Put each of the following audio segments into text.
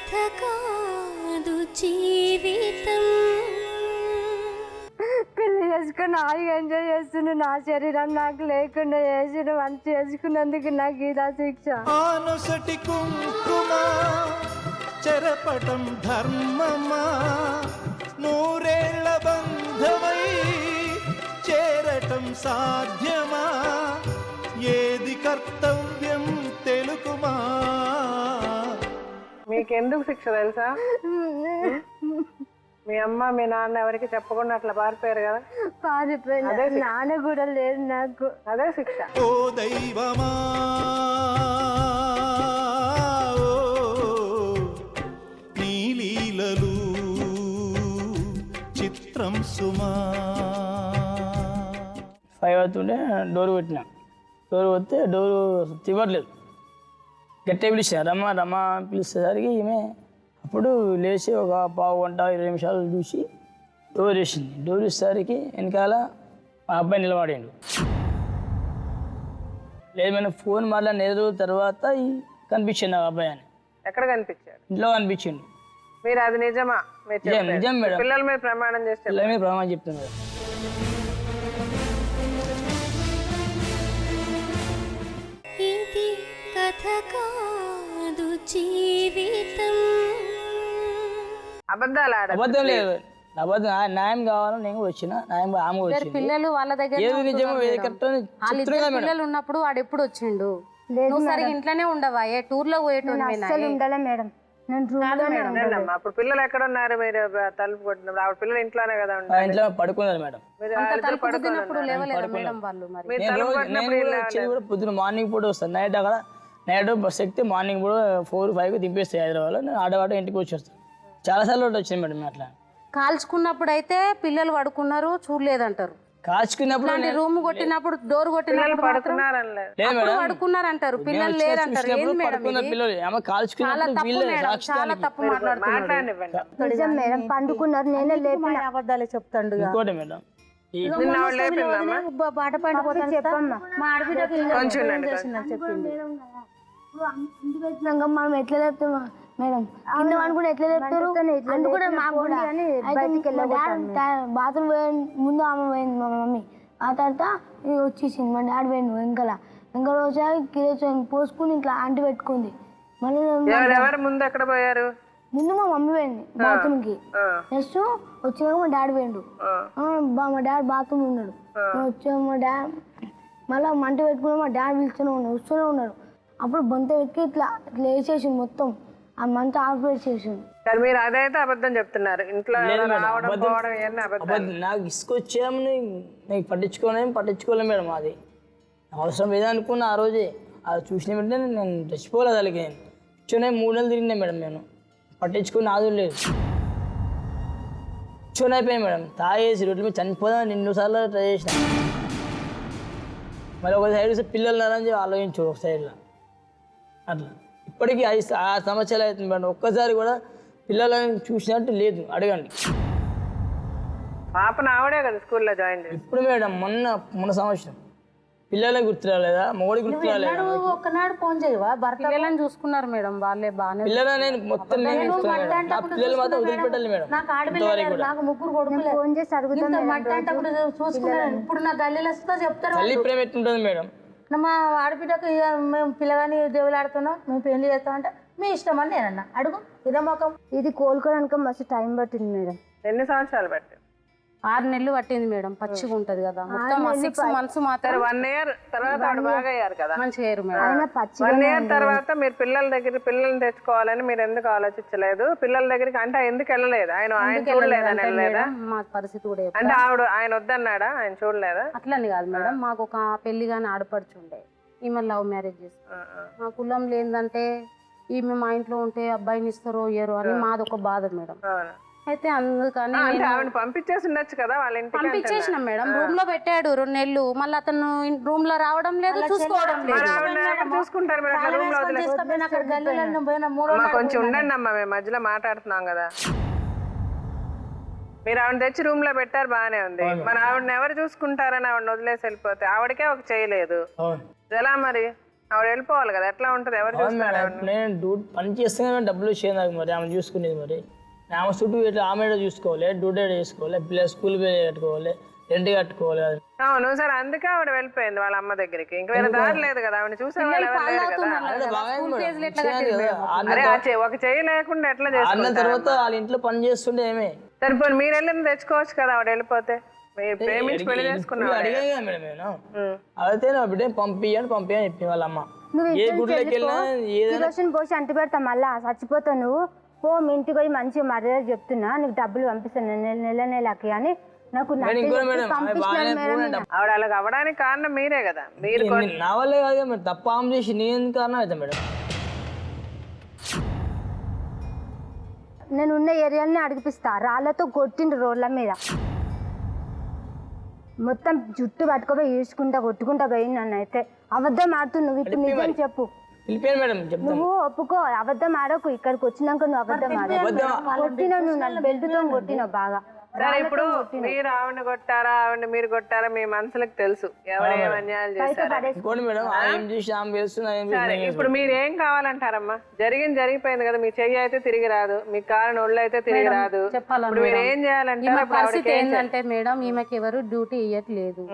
కథ కాదు జీవితం. పెళ్లి చేసుకుని హాయిగా ఎంజాయ్ చేస్తుండే నా శరీరం నాకు లేకుండా చేసిన మంచి చేసుకున్నందుకు నాకు ఇదా శిక్ష. ఆనొసటి కుంకుమ చెరపటం ధర్మమా, నూరేళ్ల బంధమై చేరటం సాధ్యమా, ఏది కర్తవ్యం తెలుకుమా. మీకెందుకు శిక్ష తెలుసా? మీ అమ్మ మీ నాన్న ఎవరికి చెప్పకుండా అట్లా పారిపోయారు కదా, పారిపోయినా నాన్న కూడా లేదు నాకు, అదే శిక్ష. ఓ దైవమా ఓ నీ లీలలు చిత్రం సుమా. 5 అవుతుంటే డోర్ కొట్టినా, డోర్ కొడితే డోరు తివ్వట్లేదు. గట్టిగా పిలిచాను రమ్మ రమ్మ పిలిచేసరికి ఈమె అప్పుడు లేచి ఒక పావు గంట 20 నిమిషాలు చూసి డోర్ వేసింది. డోర్ వేసేసరికి వెనకాల మా అబ్బాయి నిలబడిండు. లేదు మేము ఫోన్ మాట్లాడిన 5 రోజుల తర్వాత కనిపించింది నాకు అబ్బాయి అని. ఎక్కడ కనిపించారు? ఇంట్లో కనిపించిండు. మీరు అది నిజమా? నిజం మేడం. పిల్లల మీద ప్రమాణం చేస్తే పిల్లల మీద ప్రమాణం చెప్తాను మేడం. ఇది కథ కాదు జీవితం. అబద్ధాలు ఆడ అబద్ధం లేదు, అబద్ధం న్యాయం కావాలని నేను వచ్చిన, న్యాయం ఆమె వచ్చింది. పిల్లలు వాళ్ళ దగ్గర ఏది నిజమో ఏది కరెక్ట్ అని చెప్తున్నా మేడం. పిల్లలు ఉన్నప్పుడు వాడు ఎప్పుడు వచ్చిండు? నువ్వు సరిగా ఇంట్లోనే ఉండవా? ఏ టూర్ లో అస్సలు ఉండాలి మేడం. నేను అమ్మా. అప్పుడు పిల్లలు ఎక్కడ ఉన్నారు? మీరు తలుపు కొట్టినప్పుడు ఆవిడ పిల్లలు ఇంట్లోనే కదా ఆ ఉన్నారు. ఇంట్లో పడుకున్నారు మేడం. మీరు వాళ్ళిద్దరు తలుపుకున్నప్పుడు లేవలేదా మేడం వాళ్ళు? మరి మీరు నేను తలుపు రోజు కొట్టినప్పుడు నేను వచ్చేది కూడా పొద్దున మార్నింగ్ పూట వస్తాను. నైట్ అక్కడ నైట్ బస్ ఎక్కితే మార్నింగ్ కూడా 4-5కి దింపేస్తాయి హైదరాబాద్లో. నేను ఆడవాడ ఇంటికి వచ్చేస్తాను. చాలాసార్లు వచ్చింది మేడం అట్లా. కాల్చుకున్నప్పుడు అయితే పిల్లలు పడుకున్నారు చూడలేదంటారు. కాల్చుకున్నప్పుడు రూమ్ కొట్టినప్పుడు డోర్ కొట్టినప్పుడు పడుకున్నారనలేదు. లేదు మేడం, పడుకున్నారు అంటారు, పిల్లలు లేరంటారు. ఏంది మేడం పడుకున్న ఇది? పిల్లలు ఆమె చాలా కాల్చుకున్నప్పుడు తప్పు వీళ్ళే మేడం, సాక్షి చాలా తప్పు మాట్లాడుతున్నారు. మాట్లాడివ్వండి. నిజం మేడం, పండుకున్నారు, నేనే లేపిన. అబద్ధాలే చెప్తాడు. ఇంకోటి మేడం, ఈ నిన్న ఆవిడ లేపిందమ్మా. బాట పండిపోతాను చెప్పమ్మా. మా ఆడబిడ్డకి కొంచెం ఉండండి. చెప్పింది. ఇంటికి వచ్చినాక మనం ఎట్లా లేపుతామా మేడం? కింద అనుకుంటే ఎట్లా లేపుతారు? అందుకుంటే మాకు కూడా బాత్రూమ్ పోయే ముందు ఆమె పోయింది మా మమ్మీ. ఆ తర్వాత వచ్చేసింది మా డాడీ పోయింది వెంకల వచ్చాక కిరోసిన్ పోసుకుని ఇట్లా అంటి పెట్టుకుంది. మళ్ళీ ఎవరు ముందు ఎక్కడ పోయారు? ముందు మా మమ్మీ పోయింది బాత్రూమ్ కి. నెక్స్ట్ వచ్చినాక మా డాడీ పోయిండు. మా డాడీ బాత్రూమ్ ఉన్నాడు. వచ్చా మా డాడీ మళ్ళీ మంట పెట్టుకుని మా డాడీ పిలుస్తూనే ఉన్నాడు, వస్తూనే ఉన్నాడు. అప్పుడు బొంత వెతికి ఇట్లా ఇట్లా వేసేసింది, మొత్తం ఆ మంట ఆపరేట్ చేసింది. సరే, మీరు అదైతే అబద్ధం చెప్తున్నారు. ఇంట్లో రావడం పోవడం ఇవన్నీ అబద్ధం. నాకు ఇసుకొచ్చామని నేను పట్టించుకోలేము మేడం. అది అవసరం ఏదనుకున్నా ఆ రోజే అది చూసిన వెంటనే నేను చచ్చిపోలేదు. అలాగే నేను కూర్చొని 3 నెలలు తిరిగినా మేడం. నేను పట్టించుకుని ఆదులు లేదు, కూర్చొని అయిపోయాను మేడం. తాగేసి రోడ్ల మీద చనిపోదామని 2 సార్లు ట్రై చేసిన. మరి ఒక సైడ్ పిల్లలు ఉన్నారని చెప్పి ఆలోచించు ఒక సైడ్లో అట్లా. ఇప్పటికీ 5 సంవత్సరాలు అవుతుంది మేడం. ఒక్కసారి కూడా పిల్లలని చూసినట్టు లేదు. అడగండి. పాపను ఆవిడే కదా స్కూల్లో జాయిన్ చేసి. ఇప్పుడు మేడం మొన్న సంవత్సరం పిల్లలకి గుర్తు రాలేదా? మొగడి గుర్తు రాలేదా? ఒక్కనాడు ఫోన్ చేయవా? భర్త పిల్లలని చూసుకున్నారు మేడం, వాళ్ళే బాగానే. పిల్లలు నేను మొత్తం నేను చూస్తున్నాను మేడం. నా పిల్లలు మాత్రం వదిలిపెట్టాలి మేడం. నాకు ఆడపిల్లలు, నాకు 3 కొడుకులు. ఫోన్ చేసి అడుగుతాను చూసుకున్నాను. ఇప్పుడు నా గల్లీలో వస్తా చెప్తారు. తల్లి ప్రేమ ఎట్లుంటుంది మేడం? మా ఆడబిడ్డకు మేము పిల్లగాని దేవులు ఆడుతున్నాం, మేము పెళ్లి చేస్తామంటే మీ ఇష్టం అని నేనన్నా. అడుగు ఇదే మొఖం. ఇది కోలుకోవడానికి మస్తు టైం పట్టింది మేడం. ఎన్ని సంవత్సరాలు పట్టి? 6 నెలలు పట్టింది మేడం. పచ్చిగా ఉంటది కదా మొత్తం. 6 months మాత్రం. 1 year తర్వాత ఆవిడ బాగా అయ్యారు కదా. మంచిగా అయ్యారు మేడం. 1 year తర్వాత మీరు పిల్లల్ని తెచ్చుకోవాలని మీరు ఎందుకు ఆలోచించలేదు? పిల్లల దగ్గరికి అంటే ఎందుకు వెళ్ళలేదు? ఆయన చూడలేదని వెళ్ళలేదా? మా పరిస్థితి కూడా అంటే ఆయన వద్దన్నాడా? ఆయన చూడలేదా? అట్లని కాదు మేడం, మాకు ఒక పెళ్లి కానీ ఆడపడుచు ఉండే, ఈమె లవ్ మ్యారేజ్ చేస్తాం. మా కులం లేదంటే ఈమె మా ఇంట్లో ఉంటే అబ్బాయిని ఇస్తారో ఇయ్యరో అని మాది ఒక బాధ మేడం. అయితే అందుకని ఆవిడ పంపించేసి ఉండొచ్చు కదా వాళ్ళ ఇంటికి. పంపించేసినాం మేడం. రూమ్ లో పెట్టాడు 2 నెలలు. మళ్ళీ అతను రూమ్ లో రావడం లేదు, చూసుకోవడం లేదు. చూసుకుంటారు మీరు అట్లా రూమ్ లో కొంచెం ఉండండి అమ్మా, మేము మధ్యలో మాట్లాడుతున్నాం కదా. మీరు ఆవిడ తెచ్చి రూమ్ లో పెట్టారు, బాగానే ఉంది. మరి ఆవిడని ఎవరు చూసుకుంటారని ఆవిడని వదిలేసి వెళ్ళిపోతే ఆవిడకే ఒక చేయలేదు ఎలా మరి? ఆవిడ వెళ్ళిపోవాలి కదా, ఎట్లా ఉంటుంది, ఎవరు అవును చూస్తారు మేడం, నేను పని చేస్తే డబ్బులు వచ్చేది నాకు, మరి ఆమె చూసుకునేది. మరి ఆమె చుట్టూ ఇట్లా ఆమె చూసుకోవాలి, డ్యూటీ చేసుకోవాలి, పిల్లలు స్కూల్ పే కట్టుకోవాలి, రెంట్ కట్టుకోవాలి. అవును సార్, అందుకే ఆవిడ వెళ్ళిపోయింది వాళ్ళ అమ్మ దగ్గరికి. ఇంకా వేరే దారి లేదు కదా, ఆవిడ చూసేవాళ్ళు ఎవరు లేరు కదా. అరే ఒక చెయ్యి లేకుండా ఎట్లా అన్న చేస్తారు? తర్వాత వాళ్ళ ఇంట్లో పని చేస్తుంటే ఏమే సరిపోయి మీరు వెళ్ళి తెచ్చుకోవచ్చు కదా ఆవిడ వెళ్ళిపోతే. మీరు ప్రేమించి పెళ్లి చేసుకున్నారు. అడిగాను కదా మేడం నేను, అయితే నా బిడ్డ పంపియని చెప్పి వాళ్ళ అమ్మ. నువ్వు ఏ గుడిలోకి వెళ్ళినా ఏదైనా కిరోసిన్ పోసి అంటు పెడతా, మళ్ళా చచ్చిపోతావు నువ్వు. పో మీ ఇంటికి పోయి మంచిగా మర్యాద చెప్తున్నా, నీకు డబ్బులు పంపిస్తాను నెలకి అని నాకు ఆవిడ అలాగ అవ్వడానికి కారణం మీరే కదా. మీరు నా వల్లే కాదు మరి, తప్ప ఆమె చేసి నేను ఎందుకు కారణం అవుతా మేడం? నేను ఉన్న ఏరియాలని అడిగిపిస్తా, రాళ్ళతో కొట్టిండు రోడ్ల మీద, మొత్తం జుట్టు పట్టుకోపోయి ఈడ్చుకుంటా కొట్టుకుంటా పోయి నన్ను. అయితే అబద్ధం ఆడుతు, నువ్వు ఇప్పుడు నిజం చెప్పు. వెళ్ళిపోయాను మేడం, చెప్తాను. నువ్వు ఒప్పుకో, అబద్ధం ఆడకు. ఇక్కడికి వచ్చినాక నువ్వు అబద్ధం ఆడకు. కొట్టినావు నువ్వు, నన్ను బెల్ట్తో కొట్టినావు బాగా. సరే, ఇప్పుడు మీరు ఆవిడని కొట్టారా, ఆవిడని మీరు కొట్టారా, మీ మనసులకు తెలుసు ఎవరు ఏం అన్యాయాలు చేశారు. ఇంకోటి మేడం, ఏం చేసి ఆమె చేస్తున్నా సరే, ఇప్పుడు మీరు ఏం కావాలంటారమ్మా? జరిగిపోయింది కదా, మీ చెయ్యి అయితే తిరిగి రాదు, మీ కారు ఒళ్ళు అయితే తిరిగి రాదు. ఇప్పుడు మీరు ఏం చేయాలంటారు? పరిస్థితి ఏంటంటే మేడం, ఈమెకి ఎవరు డ్యూటీ ఇయ్యట్లేదు,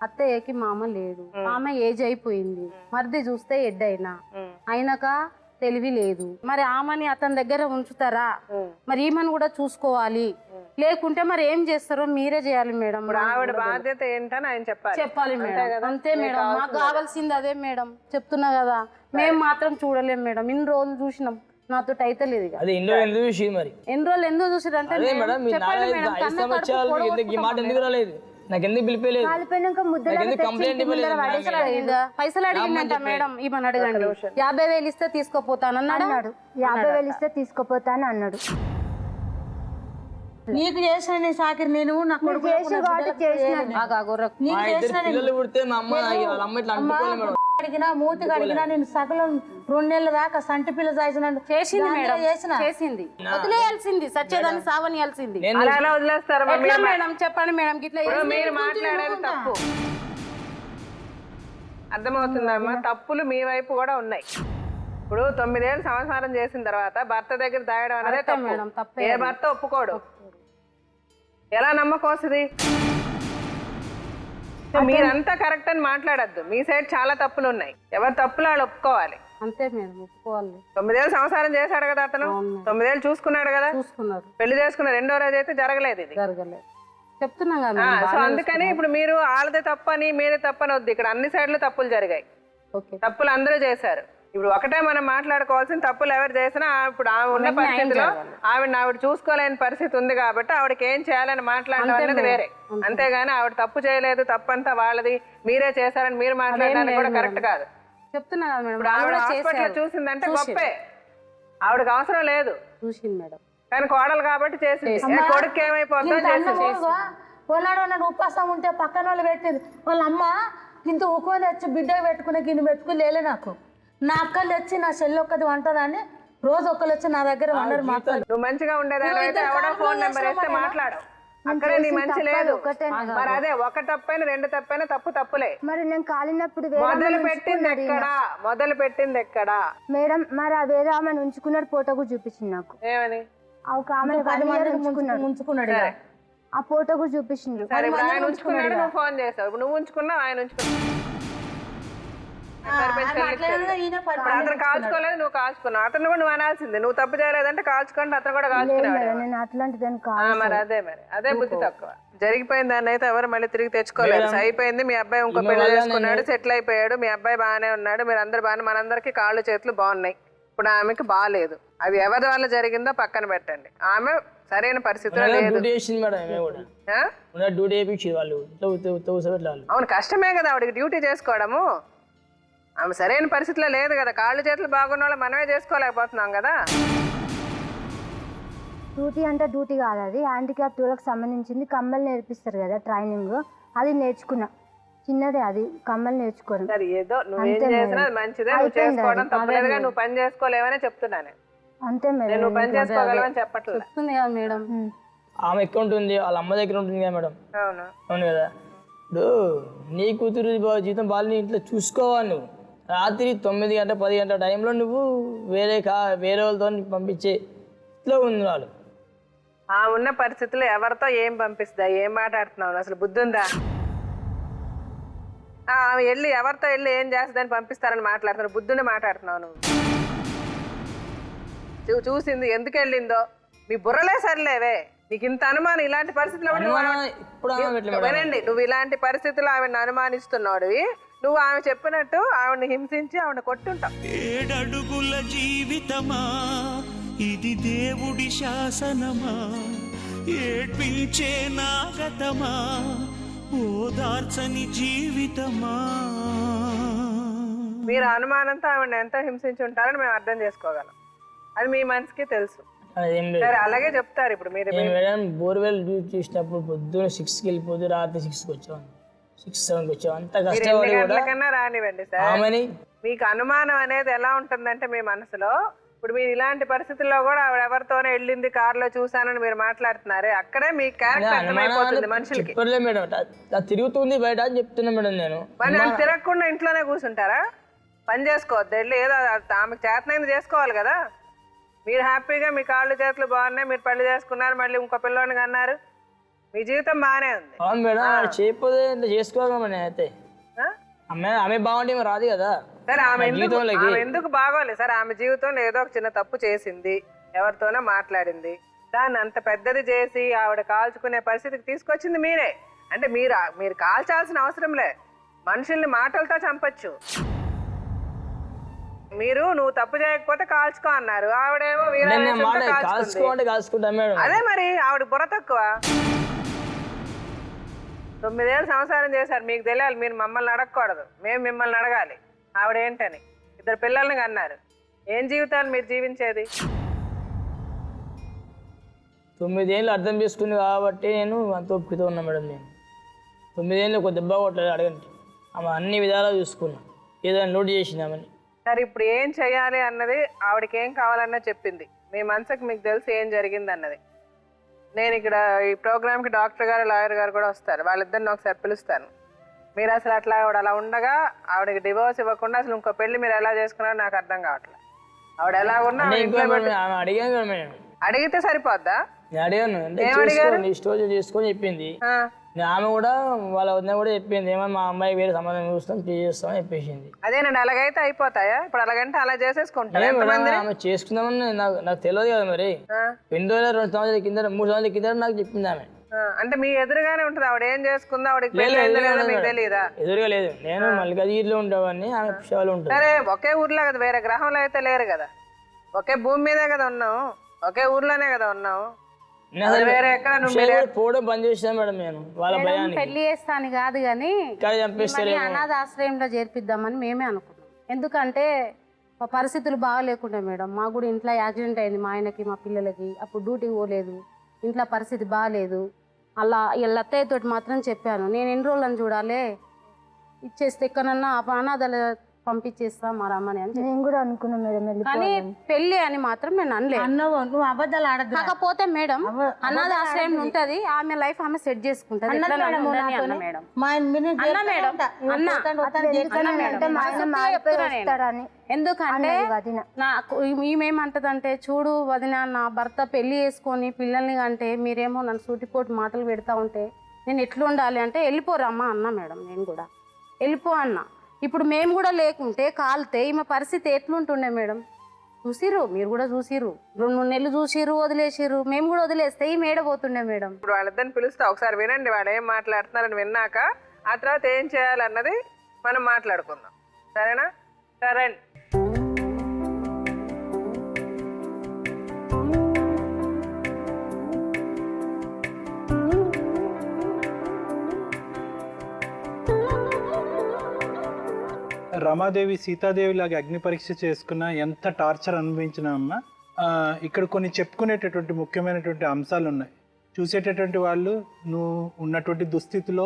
అత్తయ్యకి మామ లేడు, ఆమె ఏజ్ అయిపోయింది, మరిది చూస్తే ఎడ్ అయినాక తెలివి లేదు. మరి ఆమెని అతని దగ్గర ఉంచుతారా? మరి ఈమెను కూడా చూసుకోవాలి, లేకుంటే మరి ఏం చేస్తారో మీరే చేయాలి మేడం. ఆవిడ బాధ్యత ఏంటని ఆయన చెప్పాలి మేడం. అంతే మేడం, మాకు కావాల్సింది అదే మేడం, చెప్తున్నా కదా. మేము మాత్రం చూడలేం మేడం, ఇన్ని రోజులు చూసినాం, నాతో అయితే లేదు. అది ఎన్ని రోజులు చూసి మరి ఎన్ని రోజులు ఎందుకు చూసారంటే ఈ మాట ఎందుకు రాలేదు, నాకు ఎందుకు పిలిపేలేదు, కంప్లైంట్ ఇవ్వలేదు, పైసలు అడిగిందంట మేడం. ఈమెను అడగండి, 50,000 ఇస్తే తీసుకోపోతానన్నాడు. 50,000 ఇస్తే తీసుకోపోతాను అన్నాడు. నీకు చేసిన సాకిరి నేను నా కొడుకు పిల్లలు పుడితే మా అమ్మ వాళ్ళ అమ్మ ఇట్లా అంటుకోలేదు మేడం. అడిగినా మూతికి అడిగినా నేను సకలం 2 నెలల దాకా సంటి పిల్ల చేసింది మేడం, చేసింది. వదిలేయాల్సింది, సచ్చేదాన్ని సావనియాల్సింది. అలా వదిలేస్తారా మేడం? చెప్పండి మేడం, ఇట్లా మీరు మాట్లాడేది తప్పు. అర్థమవుతుందమ్మా, తప్పులు మీ వైపు కూడా ఉన్నాయి. ఇప్పుడు 9 ఏళ్ళు సంసారం చేసిన తర్వాత భర్త దగ్గర దాయడం అనేది తప్పు. ఏ భర్త ఒప్పుకోడు. ఎలా నమ్మకం వస్తుంది? మీరంతా కరెక్ట్ అని మాట్లాడద్దు, మీ సైడ్ చాలా తప్పులు ఉన్నాయి. ఎవరు తప్పులు వాళ్ళు ఒప్పుకోవాలి. అంతే మేడం, ఒప్పుకోవాలి. 9 ఏళ్ళు సంసారం చేశాడు కదా అతను, 9 ఏళ్ళు చూసుకున్నాడు కదా, చూసుకున్నారు. పెళ్లి చేసుకున్న 2వ రోజు అయితే జరగలేదు, ఇది జరగలేదు. చెప్తున్నా కదా. సో అందుకని ఇప్పుడు మీరు వాళ్ళదే తప్పని మీరే తప్పని వద్దు. ఇక్కడ అన్ని సైడ్లు తప్పులు జరిగాయి, తప్పులు అందరూ చేశారు. ఇప్పుడు ఒకటే మనం మాట్లాడుకోవాల్సిన, తప్పులు ఎవరు చేసినా ఇప్పుడు ఆమె ఉన్న పరిస్థితిలో ఆవిడ చూసుకోలేని పరిస్థితి ఉంది కాబట్టి ఆవిడకి ఏం చేయాలని మాట్లాడడం అనేది వేరే. అంతేగాని ఆవిడ తప్పు చేయలేదు, తప్పంతా వాళ్ళది, మీరే చేశారని మీరు మాట్లాడడానికి కూడా కరెక్ట్ కాదు. చెప్తున్నా కదా మేడం. ఇప్పుడు ఆవిడ హాస్పిటల్ చూసిందంటే గొప్పే, ఆవిడకి అవసరం లేదు, చూసింది మేడం. కానీ కోడలు కాబట్టి చేసింది. కొడుకు ఏమైపోతుందో చేసింది. వాళ్ళాడు ఉపాసం ఉంటే పక్కన వాళ్ళు పెట్టింది. వాళ్ళ అమ్మ ఇంత ఉక్కుని వచ్చి బిడ్డ పెట్టుకునే గిన్నె పెట్టుకుని లేలే. నాకు నా అక్కలు వచ్చి నా చెల్లి ఒక్కది వంటదాన్ని, రోజు ఒక్కరు వచ్చి నా దగ్గర వండరు మాట్లాడు. నువ్వు మంచిగా ఉండేదాన్ని అయితే ఎవడో ఫోన్ నెంబర్ ఇస్తే మాట్లాడు, అక్కడే నీ మంచి లేదు. మరి అదే ఒక తప్పైన 2 తప్పైనా తప్పులే. మరి నేను కాలినప్పుడు మొదలు పెట్టింది ఎక్కడా మేడం? మరి ఆ వేరే ఆమెను ఉంచుకున్నాడు, ఫోటో కూడా చూపించింది నాకు. ఏమని? ఒక ఆమె ఉంచుకున్నాడు, ఆ ఫోటో కూడా చూపించింది. ఆయన ఉంచుకున్నాడు, నువ్వు ఫోన్ చేసావు. ఇప్పుడు నువ్వు ఉంచుకున్నావు, ఆయన ఉంచుకున్నావు. అతను కాల్చుకోలేదు, నువ్వు కాల్చుకున్నావు. అతను కూడా నువ్వు అనాల్సింది, నువ్వు తప్పు చేయలేదంటే కాల్చుకుంటే అతను కూడా కాల్చుకున్నాడు. మరి అదే బుద్ధి తక్కువ. జరిగిపోయిన దాన్ని అయితే ఎవరు మళ్ళీ తిరిగి తెచ్చుకోలేదు. అయిపోయింది, మీ అబ్బాయి ఇంకో పెళ్లి చేసుకున్నాడు, సెటిల్ అయిపోయాడు, మీ అబ్బాయి బాగానే ఉన్నాడు, మీరు అందరు బాగానే, మనందరికి కాళ్ళు చేతులు బాగున్నాయి. ఇప్పుడు ఆమెకి బాగాలేదు. అది ఎవరి వల్ల జరిగిందో పక్కన పెట్టండి. ఆమె సరైన పరిస్థితిలో లేదు. అవును, కష్టమే కదా ఆవిడకి డ్యూటీ చేసుకోవడము. ఆమె సరైన పరిస్థితిలో లేదు కదా. కాళ్ళు చేతులు బాగున్న వాళ్ళు మనమే చేసుకోలేకపోతున్నాం కదా. డ్యూటీ అంటే డ్యూటీ కాదు, అది హ్యాండిక్యాప్ వాళ్ళకి సంబంధించింది. కమ్మలు నేర్పిస్తారు కదా ట్రైనింగ్, అది నేర్చుకున్నా. చిన్నదే అది, కమ్మలు నేర్చుకోవడం. సరే, ఏదో నువ్వేం చేసినా మంచిదే, నువ్వు చేసుకోవడం తప్పలేదుగా. నువ్వు పని చేసుకోలేవనే చెప్తున్నాను. అంతే మేడం, నువ్వు పని చేసుకోగలవని చెప్పట్లేదు. చెప్తుంది కదా మేడం. ఆమె అకౌంట్ ఉంది, వాళ్ళ అమ్మ దగ్గర ఉంటుంది కదా మేడం. అవును కదా. ఇప్పుడు నీ కూతురు జీవితం వాళ్ళని ఇంట్లో చూసుకోవాలి నువ్వు. రాత్రి 9 గంటల 10 గంటల టైంలో నువ్వు వేరే వాళ్ళతో పంపించే ఇట్లా ఉంది వాళ్ళు. ఆ ఉన్న పరిస్థితుల్లో ఎవరితో ఏం పంపిస్తుందా, ఏం మాట్లాడుతున్నావు, అసలు బుద్ధి ఉందా? ఆమె వెళ్ళి ఎవరితో వెళ్ళి ఏం చేస్తుందని పంపిస్తారని మాట్లాడుతున్నావు, బుద్ధుని మాట్లాడుతున్నావు నువ్వు. చూసింది ఎందుకు వెళ్ళిందో మీ బుర్రలే సరిలేవే. నీకు ఇంత అనుమానం ఇలాంటి పరిస్థితుల్లో వినండి, నువ్వు ఇలాంటి పరిస్థితుల్లో ఆవిడని అనుమానిస్తున్నాడువి. నువ్వు ఆమె చెప్పినట్టు ఆవిడని హింసించి ఆవిడ కొట్టుంటావు. 7 అడుగుల జీవితమా ఇది దేవుడి శాసనమా, ఏడ్పించే నాగతమా ఓదార్చని జీవితమా. మీరు అనుమానంతో ఆవిడని ఎంత హింసించి ఉంటారని మేము అర్థం చేసుకోగలం. అది మీ మనసుకి తెలుసు. అదేం లేదు సరే అలాగే చెప్తారు. ఇప్పుడు మీరు మేడం బోర్వెల్ చూసినప్పుడు పొద్దున్న 6కి వెళ్ళిపోతే రాత్రి 6కి వచ్చాం, 6, 7కి వచ్చాం. అంత కష్టపడి కూడా కన్నా రానివ్వండి సార్. ఆమెని మీకు అనుమానం అనేది ఎలా ఉంటుందంటే మీ మనసులో, ఇప్పుడు మీరు ఇలాంటి పరిస్థితుల్లో కూడా ఆవిడ ఎవరితోనే వెళ్ళింది కారులో చూసానని మీరు మాట్లాడుతున్నారే, అక్కడే మీ క్యారెక్టర్ అర్థమైపోతుంది మనుషులకి. చెప్పలే మేడం, తిరుగుతుంది బయట అని చెప్తున్నా మేడం. నేను తిరగకుండా ఇంట్లోనే కూర్చుంటారా? పని చేసుకోవద్దు, వెళ్ళి ఏదో ఆమెకు చేతనైంది చేసుకోవాలి కదా. మీరు హ్యాపీగా మీ కాళ్ళు చేతులు బాగున్నాయి, మీరు పెళ్లి చేసుకున్నారు, మళ్ళీ ఇంకో పిల్లోని అన్నారు, మీ జీవితం బాగానే ఉంది. అవును మేడం, చేయకపోతే చేసుకోవాలి అయితే. ఆమె బాగుంటే రాదు కదా. సరే ఆమె ఎందుకు బాగోలేదు సార్? ఆమె జీవితంలో ఏదో ఒక చిన్న తప్పు చేసింది, ఎవరితోనో మాట్లాడింది, దాన్ని అంత పెద్దది చేసి ఆవిడ కాల్చుకునే పరిస్థితికి తీసుకొచ్చింది మీరే. అంటే మీరు కాల్చాల్సిన అవసరంలే, మనుషుల్ని మాటలతో చంపచ్చు. నువ్వు తప్పు చేయకపోతే కాల్చుకో అన్నారు, ఆవిడేమో అదే మరి ఆవిడ బుర్ర తక్కువ. 9 ఏళ్ళు సంసారం చేశారు, మీకు తెలియాలి. మీరు మమ్మల్ని అడగకూడదు, మేము మిమ్మల్ని అడగాలి ఆవిడ ఏంటని. 2 పిల్లల్ని కన్నారు, ఏం జీవితాలు మీరు జీవించేది? 9 ఏళ్ళు అర్థం చేసుకుంది కాబట్టి నేను అంత ఒప్పుతో ఉన్నా మేడం. నేను 9 ఏళ్ళు ఒక దెబ్బ కొట్టలేదు, అడగండి. ఆమె అన్ని విధాలా చూసుకున్నా, ఏదైనా లోడ్ చేసిందామని. సరే ఇప్పుడు ఏం చెయ్యాలి అన్నది ఆవిడకి ఏం కావాలన్నా చెప్పింది. మీ మనసుకు మీకు తెలిసి ఏం జరిగింది అన్నది. నేను ఇక్కడ ఈ ప్రోగ్రామ్కి డాక్టర్ గారు, లాయర్ గారు కూడా వస్తారు, వాళ్ళిద్దరిని ఒకసారి పిలుస్తాను. మీరు అసలు ఆవిడ అలా ఉండగా ఆవిడకి డివోర్స్ ఇవ్వకుండా అసలు ఇంకో పెళ్లి మీరు ఎలా చేసుకున్నారో నాకు అర్థం కావట్లేదు. ఆవిడ ఎలా ఉన్నా అడిగితే సరిపోద్దా? అడిగాను, స్టోర్ చేసుకొని చెప్పింది. ఆమె కూడా వాళ్ళ వదిన కూడా చెప్పింది, ఏమో మా అమ్మాయి వేరే సంబంధం చూస్తాం చేస్తామని చెప్పేసింది. అదేనండి, అలాగైతే అయిపోతాయా? ఇప్పుడు అలాగంటే అలా చేసేసుకుంటారు. ఆమె చేసుకుందామని నాకు తెలియదు కదా మరి. 2002 సంవత్సరాల కింద 3 సంవత్సరాల కింద నాకు చెప్పింది ఆమె. అంటే మీ ఎదురుగానే ఉంటుంది ఆవిడ ఏం చేసుకుందా? ఆవిడకి తెలియదా? ఎదురుగా లేదు, నేను మల్లికార్జునలో ఉండేవాడిని, ఆమె పుష్పాలు ఉంటుంది. సరే ఒకే ఊర్లో కదా, వేరే గ్రహంలో అయితే లేరు కదా, ఒకే భూమి మీదే కదా ఉన్నావు, ఒకే ఊర్లోనే కదా ఉన్నావు. పోవడం బంద్ చేసాను మేడం నేను వాళ్ళ భయానికి. పెళ్లి చేస్తాను కాదు కానీ అనాథ ఆశ్రయంలో చేర్పిద్దామని మేమే అనుకున్నాం. ఎందుకంటే పరిస్థితులు బాగాలేకుండా మేడం, మాకు కూడా ఇంట్లో యాక్సిడెంట్ అయింది, మా ఆయనకి మా పిల్లలకి. అప్పుడు డ్యూటీకి పోలేదు, ఇంట్లో పరిస్థితి బాగాలేదు. అలా వీళ్ళ అత్తయ్యతో మాత్రం చెప్పాను, నేను ఎన్ని రోజులను చూడాలి, ఇచ్చేస్తే ఎక్కడన్నా అనాథాలు పంపించేస్తా మా రమ్మని అని. నేను కూడా అనుకున్నా మేడం, కానీ పెళ్లి అని మాత్రం నేను అనలేదు. నువ్వు అబద్ధాలు ఆడద్దు. కాకపోతే మేడం అనాథ ఆశ్రయం ఉంటది, ఆమె లైఫ్ ఆమె సెట్ చేసుకుంటది. ఎందుకంటే నాకు ఈమెమంటదంటే, చూడు వదిన, నా భర్త పెళ్లి చేసుకొని పిల్లల్ని అంటే మీరేమో నన్ను సూటిపోటు మాటలు పెడతా ఉంటే నేను ఎట్లుండాలి అంటే, వెళ్ళిపోరమ్మా అన్నా మేడం. నేను కూడా వెళ్ళిపో అన్నా. ఇప్పుడు మేము కూడా లేకుంటే కాలితే ఈమె పరిస్థితి ఎట్లుంటుండే మేడం? చూసిర్రు, మీరు కూడా చూసిర్రు, 2-3 నెలలు చూసిర్రు, వదిలేసిర్రు. మేము కూడా వదిలేస్తే ఈ మేడ పోతుండే మేడం. ఇప్పుడు వాళ్ళిద్దరిని పిలుస్తా, ఒకసారి వినండి వాళ్ళు ఏం మాట్లాడుతున్నారని. విన్నాక ఆ తర్వాత ఏం చేయాలన్నది మనం మాట్లాడుకుందాం, సరేనా? సరే. రమాదేవి సీతాదేవి లాగా అగ్ని పరీక్ష చేసుకున్న, ఎంత టార్చర్ అనుభవించినా అమ్మా, ఇక్కడ కొన్ని చెప్పుకునేటటువంటి ముఖ్యమైనటువంటి అంశాలు ఉన్నాయి. చూసేటటువంటి వాళ్ళు నువ్వు ఉన్నటువంటి దుస్థితిలో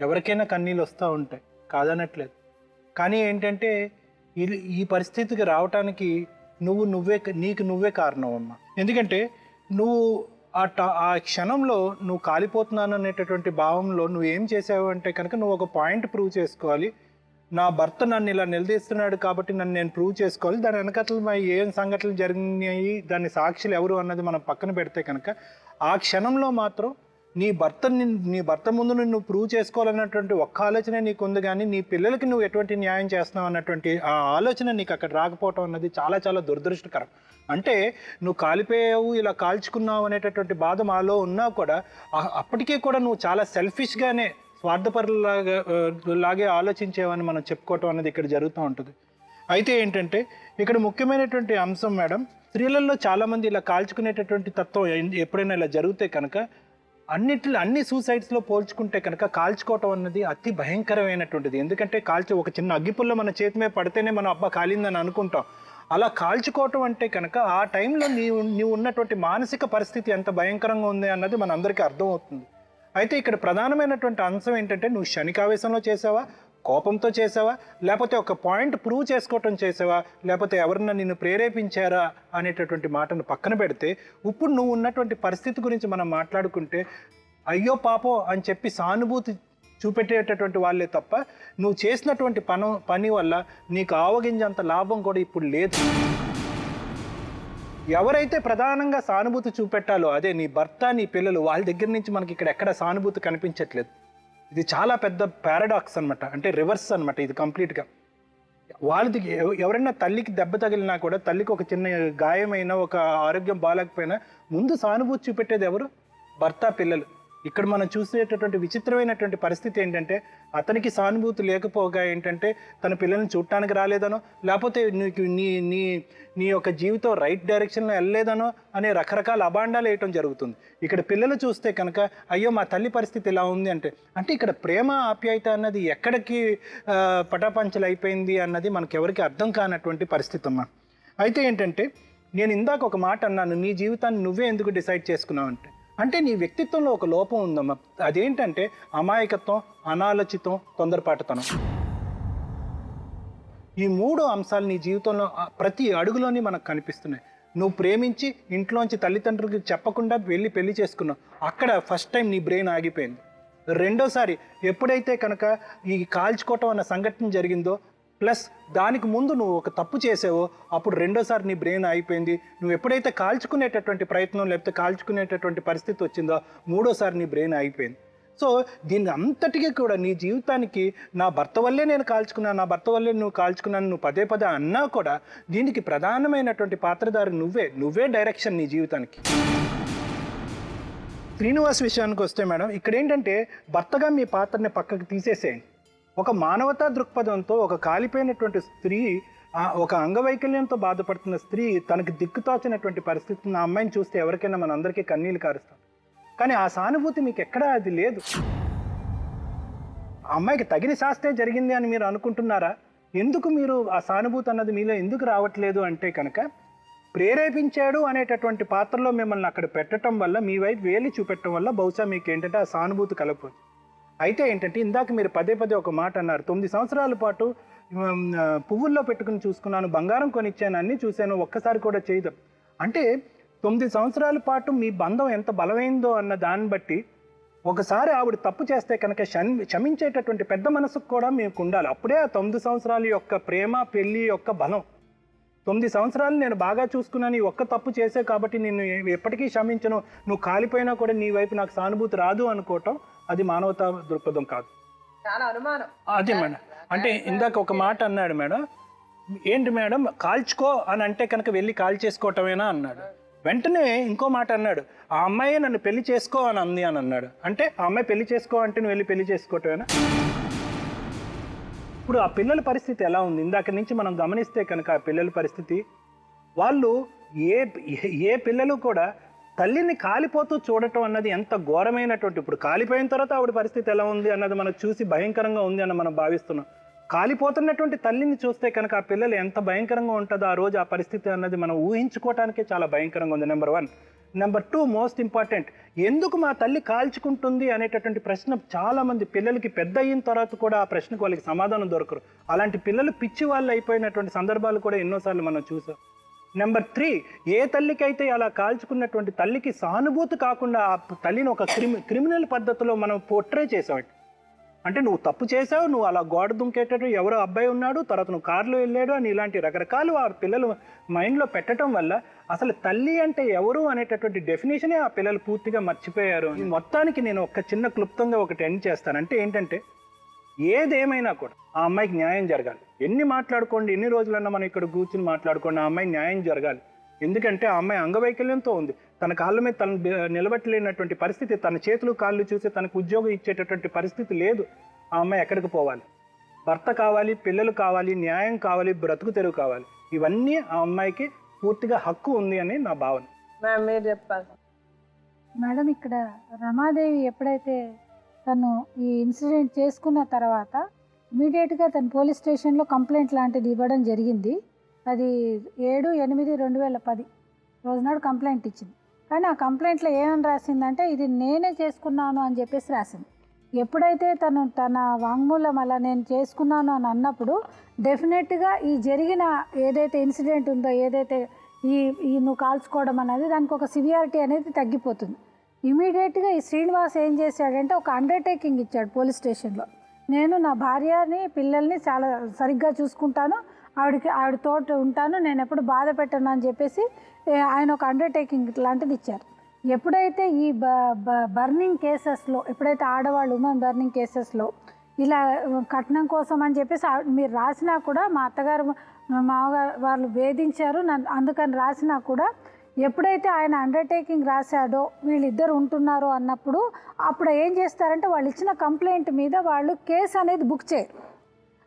ఎవరికైనా కన్నీళ్ళు వస్తూ ఉంటాయి, కాదనట్లేదు. కానీ ఏంటంటే ఈ పరిస్థితికి రావటానికి నీకు నువ్వే కారణం అమ్మా. ఎందుకంటే నువ్వు ఆ క్షణంలో నువ్వు కాలిపోతున్నాను అనేటటువంటి భావంలో నువ్వు ఏం చేసావు అంటే కనుక నువ్వు ఒక పాయింట్ ప్రూవ్ చేసుకోవాలి. నా భర్త నన్ను ఇలా నిలదీస్తున్నాడు కాబట్టి నన్ను నేను ప్రూవ్ చేసుకోవాలి, దాని వెనకట్ల ఏం సంఘటనలు జరిగినాయి, దాని సాక్షులు ఎవరు అన్నది మనం పక్కన పెడితే కనుక ఆ క్షణంలో మాత్రం నీ భర్త ముందు నువ్వు ప్రూవ్ చేసుకోవాలన్నటువంటి ఒక్క ఆలోచనే నీకు ఉంది, కానీ నీ పిల్లలకి నువ్వు ఎటువంటి న్యాయం చేస్తున్నావు అన్నటువంటి ఆ ఆలోచన నీకు అక్కడ రాకపోవటం అన్నది చాలా చాలా దురదృష్టకరం. అంటే నువ్వు కాలిపోయావు, ఇలా కాల్చుకున్నావు అనేటటువంటి బాధ మాలో ఉన్నా కూడా అప్పటికీ కూడా నువ్వు చాలా సెల్ఫిష్గానే స్వార్థపరులాగే ఆలోచించేవని మనం చెప్పుకోవటం అనేది ఇక్కడ జరుగుతూ ఉంటుంది. అయితే ఏంటంటే ఇక్కడ ముఖ్యమైనటువంటి అంశం మేడం, స్త్రీలలో చాలామంది ఇలా కాల్చుకునేటటువంటి తత్వం ఎప్పుడైనా ఇలా జరిగితే కనుక అన్ని సూసైడ్స్లో పోల్చుకుంటే కనుక కాల్చుకోవటం అన్నది అతి భయంకరమైనటువంటిది. ఎందుకంటే ఒక చిన్న అగ్గిపుల్ల మన చేతి మీద పడితేనే మనం అబ్బా కాలిందని అనుకుంటాం. అలా కాల్చుకోవటం అంటే కనుక ఆ టైంలో నీవు ఉన్నటువంటి మానసిక పరిస్థితి ఎంత భయంకరంగా ఉంది అన్నది మన అందరికీ అర్థమవుతుంది. అయితే ఇక్కడ ప్రధానమైనటువంటి అంశం ఏంటంటే నువ్వు క్షణికావేశంలో చేసావా, కోపంతో చేసావా, లేకపోతే ఒక పాయింట్ ప్రూవ్ చేసుకోవటం చేసావా, లేకపోతే ఎవరన్నా నిన్ను ప్రేరేపించారా అనేటటువంటి మాటను పక్కన పెడితే ఇప్పుడు నువ్వు ఉన్నటువంటి పరిస్థితి గురించి మనం మాట్లాడుకుంటే అయ్యో పాపో అని చెప్పి సానుభూతి చూపెట్టేటటువంటి వాళ్ళే తప్ప నువ్వు చేసినటువంటి పని వల్ల నీకు ఆవగింజంత లాభం కూడా ఇప్పుడు లేదు. ఎవరైతే ప్రధానంగా సానుభూతి చూపెట్టాలో అదే నీ భర్త, నీ పిల్లలు, వాళ్ళ దగ్గర నుంచి మనకి ఇక్కడ ఎక్కడ సానుభూతి కనిపించట్లేదు. ఇది చాలా పెద్ద పారాడాక్స్ అనమాట, అంటే రివర్స్ అనమాట ఇది కంప్లీట్గా. వాళ్ళది ఎవరైనా తల్లికి దెబ్బ తగిలినా కూడా, తల్లికి ఒక చిన్న గాయమైన, ఒక ఆరోగ్యం బాగాలేకపోయినా ముందు సానుభూతి చూపెట్టేది ఎవరు? భర్త, పిల్లలు. ఇక్కడ మనం చూసేటటువంటి విచిత్రమైనటువంటి పరిస్థితి ఏంటంటే అతనికి సానుభూతి లేకపోగా ఏంటంటే తన పిల్లల్ని చూడటానికి రాలేదనో, లేకపోతే నీకు నీ యొక్క జీవితం రైట్ డైరెక్షన్లో వెళ్ళలేదనో అనే రకరకాల అభాండాలు వేయటం జరుగుతుంది. ఇక్కడ పిల్లలు చూస్తే కనుక అయ్యో మా తల్లి పరిస్థితి ఇలా ఉంది అంటే ఇక్కడ ప్రేమ ఆప్యాయత అన్నది ఎక్కడికి పటాపంచలు అయిపోయింది అన్నది మనకెవరికి అర్థం కానటువంటి పరిస్థితి అమ్మా. అయితే ఏంటంటే నేను ఇందాక ఒక మాట అన్నాను, నీ జీవితాన్ని నువ్వే ఎందుకు డిసైడ్ చేసుకున్నావు అంటే నీ వ్యక్తిత్వంలో ఒక లోపం ఉందమ్మా. అదేంటంటే అమాయకత్వం, అనాలోచితం, తొందరపాటుతనం. ఈ 3 అంశాలు నీ జీవితంలో ప్రతి అడుగులోని మనకు కనిపిస్తున్నాయి. నువ్వు ప్రేమించి ఇంట్లోంచి తల్లిదండ్రులకి చెప్పకుండా వెళ్ళి పెళ్లి చేసుకున్నావు, అక్కడ ఫస్ట్ టైం నీ బ్రెయిన్ ఆగిపోయింది. రెండోసారి ఎప్పుడైతే కనుక ఈ కాల్చుకోవటం అన్న సంఘటన జరిగిందో, ప్లస్ దానికి ముందు నువ్వు ఒక తప్పు చేసావో అప్పుడు రెండోసారి నీ బ్రెయిన్ అయిపోయింది. నువ్వు ఎప్పుడైతే కాల్చుకునేటటువంటి ప్రయత్నం లేకపోతే కాల్చుకునేటటువంటి పరిస్థితి వచ్చిందో మూడోసారి నీ బ్రెయిన్ అయిపోయింది. సో దీన్ని అంతటికీ కూడా నీ జీవితానికి నా భర్త వల్లే నేను కాల్చుకున్నాను, నా భర్త వల్లే నువ్వు కాల్చుకున్నాను నువ్వు పదే అన్నా కూడా దీనికి ప్రధానమైనటువంటి పాత్రధారి నువ్వే డైరెక్షన్ నీ జీవితానికి. శ్రీనివాస్ విషయానికి వస్తే మేడం, ఇక్కడ ఏంటంటే భర్తగా మీ పాత్రని పక్కకు తీసేసేయండి. ఒక మానవతా దృక్పథంతో ఒక కాలిపోయినటువంటి స్త్రీ, ఒక అంగవైకల్యంతో బాధపడుతున్న స్త్రీ తనకి దిక్కుతోచినటువంటి పరిస్థితిని ఆ అమ్మాయిని చూస్తే ఎవరికైనా మన అందరికీ కన్నీళ్ళు కారుస్తాం. కానీ ఆ సానుభూతి మీకు ఎక్కడా అది లేదు. ఆ అమ్మాయికి తగిన శాస్త్రే జరిగింది అని మీరు అనుకుంటున్నారా? ఎందుకు మీరు ఆ సానుభూతి అన్నది మీలో ఎందుకు రావట్లేదు అంటే కనుక ప్రేరేపించాడు అనేటటువంటి పాత్రలో మిమ్మల్ని అక్కడ పెట్టడం వల్ల, మీ వైపు వేలి చూపెట్టడం వల్ల బహుశా మీకు ఏంటంటే ఆ సానుభూతి కలగపోదు. అయితే ఏంటంటే ఇందాక మీరు పదే ఒక మాట అన్నారు, 9 సంవత్సరాల పాటు పువ్వుల్లో పెట్టుకుని చూసుకున్నాను, బంగారం కొనిచ్చాను, అన్నీ చూశాను, ఒక్కసారి కూడా చేయదు. అంటే 9 సంవత్సరాల పాటు మీ బంధం ఎంత బలమైందో అన్న దాన్ని బట్టి ఒకసారి ఆవిడ తప్పు చేస్తే కనుక క్షమించేటటువంటి పెద్ద మనసుకు కూడా మీకు ఉండాలి. అప్పుడే ఆ 9 సంవత్సరాల యొక్క ప్రేమ, పెళ్ళి యొక్క బలం. 9 సంవత్సరాలు నేను బాగా చూసుకున్నాను, ఈ ఒక్క తప్పు చేసే కాబట్టి నేను ఎప్పటికీ క్షమించను, నువ్వు కాలిపోయినా కూడా నీ వైపు నాకు సానుభూతి రాదు అనుకోవటం అది మానవతా దృక్పథం కాదు. చాలా అనుమానం. అదే మేడం, అంటే ఇందాక ఒక మాట అన్నాడు మేడం, ఏంటి మేడం కాల్చుకో అని అంటే కనుక వెళ్ళి కాల్ చేసుకోవటమేనా అన్నాడు. వెంటనే ఇంకో మాట అన్నాడు, ఆ అమ్మాయి నన్ను పెళ్లి చేసుకో అని అంది అని అన్నాడు. అంటే ఆ అమ్మాయి పెళ్లి చేసుకో అంటే నువ్వు వెళ్ళి పెళ్లి చేసుకోవటమేనా? ఇప్పుడు ఆ పిల్లల పరిస్థితి ఎలా ఉంది? ఇందాక నుంచి మనం గమనిస్తే కనుక ఆ పిల్లల పరిస్థితి, వాళ్ళు ఏ పిల్లలు కూడా తల్లిని కాలిపోతూ చూడటం అన్నది ఎంత ఘోరమైనటువంటి, ఇప్పుడు కాలిపోయిన తర్వాత ఆవిడ పరిస్థితి ఎలా ఉంది అన్నది మనకు చూసి భయంకరంగా ఉంది అని మనం భావిస్తున్నాం. కాలిపోతున్నటువంటి తల్లిని చూస్తే కనుక ఆ పిల్లలు ఎంత భయంకరంగా ఉంటుందో ఆ రోజు ఆ పరిస్థితి అన్నది మనం ఊహించుకోవటానికే చాలా భయంకరంగా ఉంది. నెంబర్ 1. నెంబర్ 2 మోస్ట్ ఇంపార్టెంట్, ఎందుకు మా తల్లి కాల్చుకుంటుంది అనేటటువంటి ప్రశ్న చాలామంది పిల్లలకి పెద్ద అయిన తర్వాత కూడా ఆ ప్రశ్నకు వాళ్ళకి సమాధానం దొరకరు. అలాంటి పిల్లలు పిచ్చి వాళ్ళు అయిపోయినటువంటి సందర్భాలు కూడా ఎన్నోసార్లు మనం చూసాం. నెంబర్ 3, ఏ తల్లికైతే అలా కాల్చుకున్నటువంటి తల్లికి సానుభూతి కాకుండా ఆ తల్లిని ఒక క్రిమినల్ పద్ధతిలో మనం పోర్ట్రే చేసాం. అంటే నువ్వు తప్పు చేసావు, నువ్వు అలా గోడ దుంకేటట్టు ఎవరో అబ్బాయి ఉన్నాడు, తర్వాత నువ్వు కారులో వెళ్ళాడు అని ఇలాంటి రకరకాలు ఆ పిల్లలు మైండ్లో పెట్టడం వల్ల అసలు తల్లి అంటే ఎవరు అనేటటువంటి డెఫినేషనే ఆ పిల్లలు పూర్తిగా మర్చిపోయారు. మొత్తానికి నేను ఒక చిన్న క్లుప్తంగా ఒకటి ఎండ్ చేస్తాను. అంటే ఏంటంటే ఏదేమైనా కూడా ఆ అమ్మాయికి న్యాయం జరగాలి. ఎన్ని మాట్లాడుకోండి, ఎన్ని రోజులన్నా మనం ఇక్కడ కూర్చుని మాట్లాడుకోండి, ఆ అమ్మాయికి న్యాయం జరగాలి. ఎందుకంటే ఆ అమ్మాయి అంగవైకల్యంతో ఉంది, తన కాళ్ళ మీద తను నిలబట్టలేనటువంటి పరిస్థితి, తన చేతులు కాళ్ళు చూసి తనకు ఉద్యోగం ఇచ్చేటటువంటి పరిస్థితి లేదు. ఆ అమ్మాయి ఎక్కడికి పోవాలి? భర్త కావాలి, పిల్లలు కావాలి, న్యాయం కావాలి, బ్రతుకు తెరువు కావాలి. ఇవన్నీ ఆ అమ్మాయికి పూర్తిగా హక్కు ఉంది అని నా భావన. మ్యామ్ మీరు చెప్పాలి. మేడం, ఇక్కడ రమాదేవి ఎప్పుడైతే తను ఈ ఇన్సిడెంట్ చేసుకున్న తర్వాత ఇమీడియట్గా తను పోలీస్ స్టేషన్లో కంప్లైంట్ లాంటిది ఇవ్వడం జరిగింది. అది 7/8/2010 రోజునాడు కంప్లైంట్ ఇచ్చింది. కానీ ఆ కంప్లైంట్లో ఏమని రాసిందంటే ఇది నేనే చేసుకున్నాను అని చెప్పేసి రాసింది. ఎప్పుడైతే తన వాంగ్మూలం అలా నేను చేసుకున్నాను అని అన్నప్పుడు డెఫినెట్గా ఈ జరిగిన ఏదైతే ఇన్సిడెంట్ ఉందో, ఏదైతే ఈ నువ్వు కాల్చుకోవడం అనేది దానికి ఒక సివియారిటీ అనేది తగ్గిపోతుంది. ఇమీడియట్గా ఈ శ్రీనివాస్ ఏం చేశాడంటే ఒక అండర్టేకింగ్ ఇచ్చాడు పోలీస్ స్టేషన్లో. నేను నా భార్యని పిల్లల్ని చాలా సరిగ్గా చూసుకుంటాను, ఆవిడతో ఉంటాను, నేను ఎప్పుడు బాధ పెట్టను అని చెప్పేసి ఆయన ఒక అండర్టేకింగ్ లాంటిది ఇచ్చారు. ఎప్పుడైతే ఈ బర్నింగ్ కేసెస్లో, ఎప్పుడైతే ఆడవాళ్ళు ఉమెన్ బర్నింగ్ కేసెస్లో ఇలా కట్నం కోసం అని చెప్పేసి మీరు రాసినా కూడా, మా అత్తగారు మామగారు వాళ్ళు వేధించారు అందుకని రాసినా కూడా, ఎప్పుడైతే ఆయన అండర్టేకింగ్ రాశాడో వీళ్ళిద్దరు ఉంటున్నారు అన్నప్పుడు అప్పుడు ఏం చేస్తారంటే వాళ్ళు ఇచ్చిన కంప్లైంట్ మీద వాళ్ళు కేసు అనేది బుక్ చేయరు.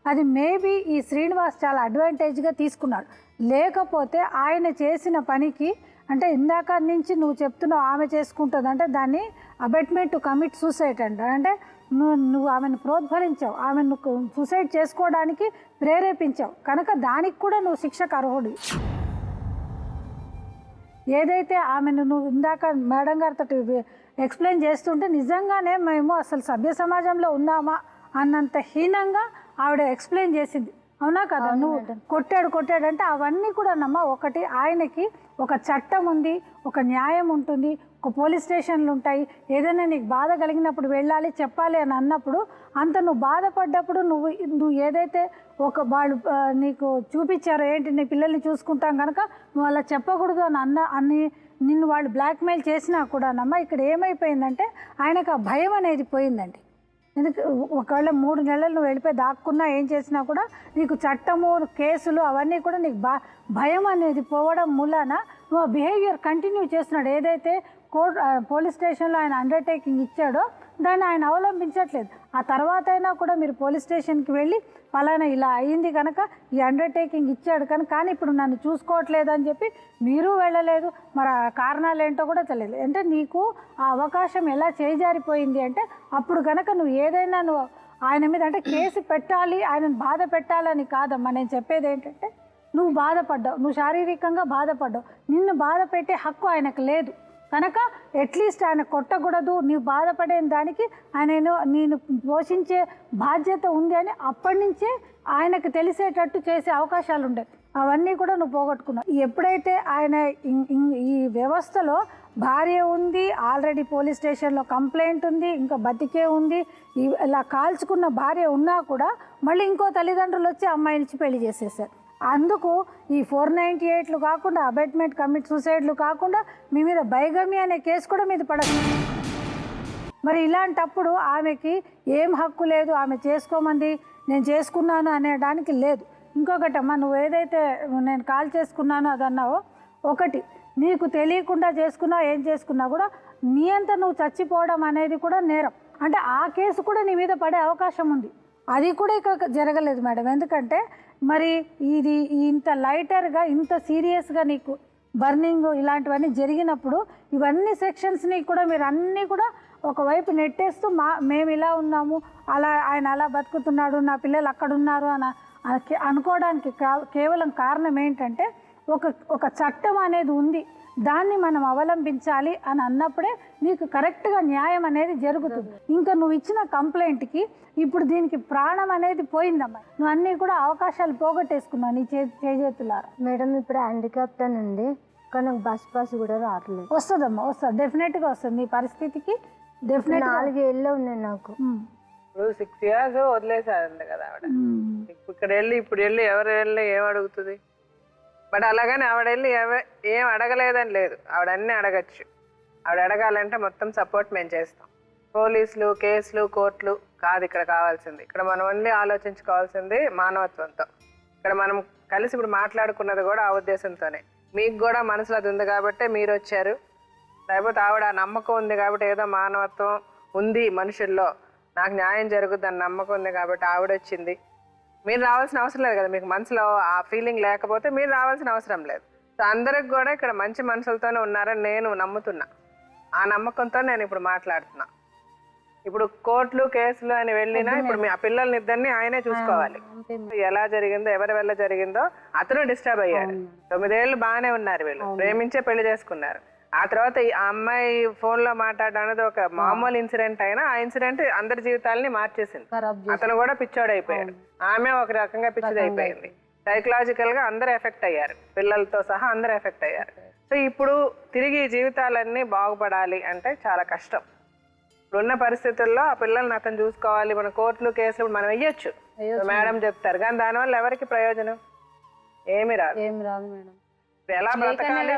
అది మేబీ ఈ శ్రీనివాస్ చాలా అడ్వాంటేజ్గా తీసుకున్నాడు. లేకపోతే ఆయన చేసిన పనికి, అంటే ఇందాక నుంచి నువ్వు చెప్తున్నావు ఆమె చేసుకుంటుంది అంటే దాన్ని అబెట్మెంట్ టు కమిట్ సూసైడ్ అంట. అంటే నువ్వు ఆమెను ప్రోద్బలించావు, ఆమెను సూసైడ్ చేసుకోవడానికి ప్రేరేపించావు కనుక దానికి కూడా నువ్వు శిక్షకు అర్హుడు. ఏదైతే ఆమెను నువ్వు ఇందాక మేడం గారితో ఎక్స్ప్లెయిన్ చేస్తుంటే నిజంగానే మేము అసలు సభ్య సమాజంలో ఉన్నామా అన్నంత హీనంగా ఆవిడ ఎక్స్ప్లెయిన్ చేసింది. అవునా కదా? నువ్వు కొట్టాడంటే అవన్నీ కూడా నమ్మ. ఒకటి, ఆయనకి ఒక చట్టం ఉంది, ఒక న్యాయం ఉంటుంది, ఒక పోలీస్ స్టేషన్లు ఉంటాయి. ఏదైనా నీకు బాధ కలిగినప్పుడు వెళ్ళాలి, చెప్పాలి అని అన్నప్పుడు అంత నువ్వు బాధపడ్డప్పుడు నువ్వు ఏదైతే వాళ్ళు నీకు చూపించారో, ఏంటి నీ పిల్లల్ని చూసుకుంటాం కనుక నువ్వు అలా చెప్పకూడదు అని నిన్ను వాళ్ళు బ్లాక్మెయిల్ చేసినా కూడా నమ్మ, ఇక్కడ ఏమైపోయిందంటే ఆయనకు ఆ భయం అనేది పోయిందండి. ఎందుకు ఒకవేళ 3 నెలలు నువ్వు వెళ్ళిపోయి దాక్కున్నా ఏం చేసినా కూడా నీకు చట్టము, కేసులు అవన్నీ కూడా నీకు భయం అనేది పోవడం మూలాన నువ్వు బిహేవియర్ కంటిన్యూ చేస్తున్నాడు. ఏదైతే పోలీస్ స్టేషన్లో ఆయన అండర్టేకింగ్ ఇచ్చాడో దాన్ని ఆయన అవలంబించట్లేదు. ఆ తర్వాత అయినా కూడా మీరు పోలీస్ స్టేషన్కి వెళ్ళి పలానా ఇలా అయ్యింది కనుక ఈ అండర్టేకింగ్ ఇచ్చాడు కానీ ఇప్పుడు నన్ను చూసుకోవట్లేదు అని చెప్పి మీరు వెళ్ళలేదు. మరి ఆ కారణాలు ఏంటో కూడా తెలియదు. అంటే నీకు ఆ అవకాశం ఎలా చేజారిపోయింది అంటే అప్పుడు కనుక నువ్వు ఏదైనా నువ్వు ఆయన మీద అంటే కేసు పెట్టాలి, ఆయనను బాధ పెట్టాలని కాదమ్మా. నేను చెప్పేది ఏంటంటే నువ్వు బాధపడ్డావు, నువ్వు శారీరకంగా బాధపడ్డావు, నిన్ను బాధ పెట్టే హక్కు ఆయనకు లేదు కనుక అట్లీస్ట్ ఆయన కొట్టకూడదు, నీవు బాధపడే దానికి నేను పోషించే బాధ్యత ఉంది అని అప్పటి నుంచే ఆయనకు తెలిసేటట్టు చేసే అవకాశాలు ఉండే. అవన్నీ కూడా నువ్వు పోగొట్టుకున్నావు. ఎప్పుడైతే ఆయన ఈ వ్యవస్థలో భార్య ఉంది, ఆల్రెడీ పోలీస్ స్టేషన్లో కంప్లైంట్ ఉంది, ఇంకా బతికే ఉంది, ఇలా కాల్చుకున్న భార్య ఉన్నా కూడా మళ్ళీ ఇంకో తల్లిదండ్రులు వచ్చి అమ్మాయినిచ్చి పెళ్లి చేసేసారు. అందుకు ఈ 498లు కాకుండా, అబెట్మెంట్ కమిట్ సూసైడ్లు కాకుండా మీ మీద బైగమి అనే కేసు కూడా మీద పడదు. మరి ఇలాంటప్పుడు ఆమెకి ఏం హక్కు లేదు, ఆమె చేసుకోమంది, నేను చేసుకున్నాను అనేదానికి లేదు. ఇంకొకటమ్మా, నువ్వు ఏదైతే నేను కాల్ చేసుకున్నానో అదన్నావో, ఒకటి నీకు తెలియకుండా చేసుకున్నావు, ఏం చేసుకున్నా కూడా నీ అంత నువ్వు చచ్చిపోవడం అనేది కూడా నేరం. అంటే ఆ కేసు కూడా నీ మీద పడే అవకాశం ఉంది. అది కూడా ఇక్కడ జరగలేదు మేడం. ఎందుకంటే మరి ఇది ఇంత లైటర్గా, ఇంత సీరియస్గా నీకు బర్నింగ్ ఇలాంటివన్నీ జరిగినప్పుడు ఇవన్నీ సెక్షన్స్ని కూడా మీరు అన్నీ కూడా ఒకవైపు నెట్టేస్తూ మేము ఇలా ఉన్నాము, ఆయన అలా బతుకుతున్నాడు, నా పిల్లలు అక్కడ ఉన్నారు అని అనుకోవడానికి కేవలం కారణం ఏంటంటే ఒక చట్టం అనేది ఉంది, దాన్ని మనం అవలంబించాలి అని అన్నప్పుడే నీకు కరెక్ట్గా న్యాయం అనేది జరుగుతుంది. ఇంకా నువ్వు ఇచ్చిన కంప్లైంట్కి ఇప్పుడు దీనికి ప్రాణం అనేది పోయిందమ్మా. నువ్వు అన్నీ కూడా అవకాశాలు పోగొట్టేసుకున్నావు నీ చేతులారా. మేడం ఇప్పుడు హ్యాండిక్యాప్ట్ అండి, కానీ నాకు బస్ పాస్ కూడా రావట్లేదు. వస్తుందమ్మా, వస్తుంది, డెఫినెట్గా వస్తుంది. నీ పరిస్థితికి డెఫినెట్ 4 ఏళ్ళు ఉన్నాయి నాకు. ఇప్పుడు 6 years వదిలేసారంట కదా ఆవిడ. ఇప్పుడు వెళ్ళి ఎవరు వెళ్ళి ఏం అడుగుతుంది? బట్ అలాగని ఆవిడ వెళ్ళి ఏం అడగలేదని లేదు, ఆవిడ అన్నీ అడగచ్చు. ఆవిడ అడగాలంటే మొత్తం సపోర్ట్ మేము చేస్తాం. పోలీసులు, కేసులు, కోర్టులు కాదు ఇక్కడ కావాల్సింది. ఇక్కడ మనం ఓన్లీ ఆలోచించుకోవాల్సింది మానవత్వంతో. ఇక్కడ మనం కలిసి ఇప్పుడు మాట్లాడుకున్నది కూడా ఆ ఉద్దేశంతోనే. మీకు కూడా మనసులో అది ఉంది కాబట్టి మీరు వచ్చారు. లేకపోతే ఆవిడ నమ్మకం ఉంది కాబట్టి, ఏదో మానవత్వం ఉంది మనుషుల్లో, నాకు న్యాయం జరుగుద్దని నమ్మకం ఉంది కాబట్టి ఆవిడ వచ్చింది. మీరు రావాల్సిన అవసరం లేదు కదా, మీకు మనసులో ఆ ఫీలింగ్ లేకపోతే మీరు రావాల్సిన అవసరం లేదు. సో అందరికి కూడా ఇక్కడ మంచి మనుషులతోనే ఉన్నారని నేను నమ్ముతున్నా. ఆ నమ్మకంతో నేను ఇప్పుడు మాట్లాడుతున్నా. ఇప్పుడు కోర్టులు, కేసులు అని వెళ్ళినా ఇప్పుడు మీ ఆ పిల్లల్ని ఇద్దరిని ఆయనే చూసుకోవాలి. ఎలా జరిగిందో, ఎవరి వల్ల జరిగిందో అతను డిస్టర్బ్ అయ్యాడు. 9 ఏళ్ళు బాగానే ఉన్నారు, వీళ్ళు ప్రేమించే పెళ్లి చేసుకున్నారు. ఆ తర్వాత ఆ అమ్మాయి ఫోన్ లో మాట్లాడడం అనేది ఒక మామూలు ఇన్సిడెంట్ అయినా ఆ ఇన్సిడెంట్ అందరి జీవితాలని మార్చేసింది. అతను కూడా పిచ్చోడు అయిపోయాడు, ఆమె ఒక రకంగా పిచ్చిది అయిపోయింది. సైకలాజికల్ గా అందరూ ఎఫెక్ట్ అయ్యారు, పిల్లలతో సహా అందరూ ఎఫెక్ట్ అయ్యారు. సో ఇప్పుడు తిరిగి ఈ జీవితాలన్నీ బాగుపడాలి అంటే చాలా కష్టం. ఇప్పుడున్న పరిస్థితుల్లో ఆ పిల్లల్ని అతను చూసుకోవాలి. మన కోర్టులు, కేసులు మనం వెయ్యొచ్చు, మేడం చెప్తారు, కానీ దానివల్ల ఎవరికి ప్రయోజనం? ఏమి రాదు. మేడం. ఎలా బ్రతకాలి,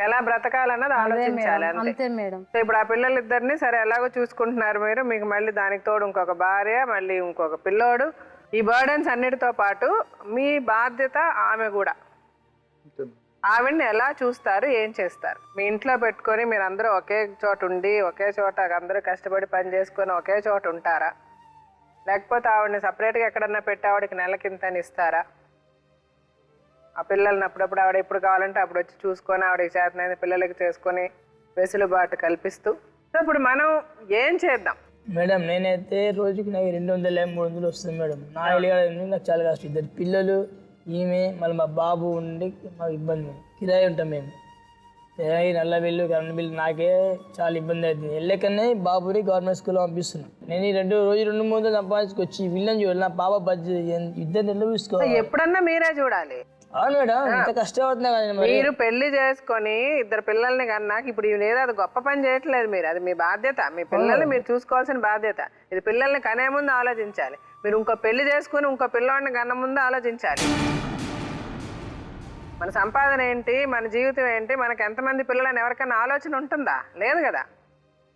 ఎలా బ్రతకాలన్నది ఆలోచించాలి అంతే. సో ఇప్పుడు ఆ పిల్లలిద్దరిని సరే ఎలాగో చూసుకుంటున్నారు మీరు, మీకు మళ్ళీ దానికి తోడు ఇంకొక భార్య, మళ్ళీ ఇంకొక పిల్లోడు. ఈ బర్డెన్స్ అన్నిటితో పాటు మీ బాధ్యత ఆమె కూడా. ఆవిడ్ని ఎలా చూస్తారు, ఏం చేస్తారు? మీ ఇంట్లో పెట్టుకొని మీరు అందరూ ఒకే చోట ఉండి, ఒకే చోట అందరూ కష్టపడి పని చేసుకొని ఒకే చోట ఉంటారా? లేకపోతే ఆవిడని సపరేట్గా ఎక్కడన్నా పెట్టి ఆవిడకి నెలకింతని ఇస్తారా? ఆ పిల్లల్ని అప్పుడప్పుడు ఆవిడ ఎప్పుడు కావాలంటే అప్పుడు వచ్చి చూసుకొని ఆవిడకి చేతనైన పిల్లలకి చేసుకొని వెసులుబాటు కల్పిస్తూ. సో ఇప్పుడు మనం ఏం చేద్దాం మేడం? నేనైతే రోజుకి నాకు 200-300 వస్తుంది మేడం. నా ఇల్లు నాకు చాలా కష్టం. 2 పిల్లలు, ఈమె, మళ్ళీ మా బాబు ఉండి మాకు ఇబ్బంది. కిరాయి ఉంటాం మేము, నల్ల బిల్లు, కరెంట్ బిల్లు, నాకే చాలా ఇబ్బంది అవుతుంది. వెళ్ళకనే బాబుని గవర్నమెంట్ స్కూల్లో పంపిస్తున్నాను. నేను ఈ 2-3 సంపాదించుకొచ్చి వీళ్ళని చూడాలి. నా పాప బడ్జెట్ ఇద్దరు ఎట్లా చూసుకోవాలి? ఎప్పుడన్నా మీరే చూడాలి. అవును మేడం, ఇంత కష్టపడుతున్నా కానీ మీరు పెళ్లి చేసుకొని 2 పిల్లల్ని కన్నా ఇప్పుడు లేదు, అది గొప్ప పని చేయట్లేదు మీరు. అది మీ బాధ్యత, మీ పిల్లల్ని మీరు చూసుకోవాల్సిన బాధ్యత. ఇది పిల్లల్ని కనే ముందు ఆలోచించాలి. మీరు ఇంకో పెళ్లి చేసుకుని ఇంకో పిల్లవాడిని కన్న ముందు ఆలోచించాలి. మన సంపాదన ఏంటి, మన జీవితం ఏంటి, మనకు ఎంతమంది పిల్లలని ఎవరికైనా ఆలోచన ఉంటుందా? లేదు కదా.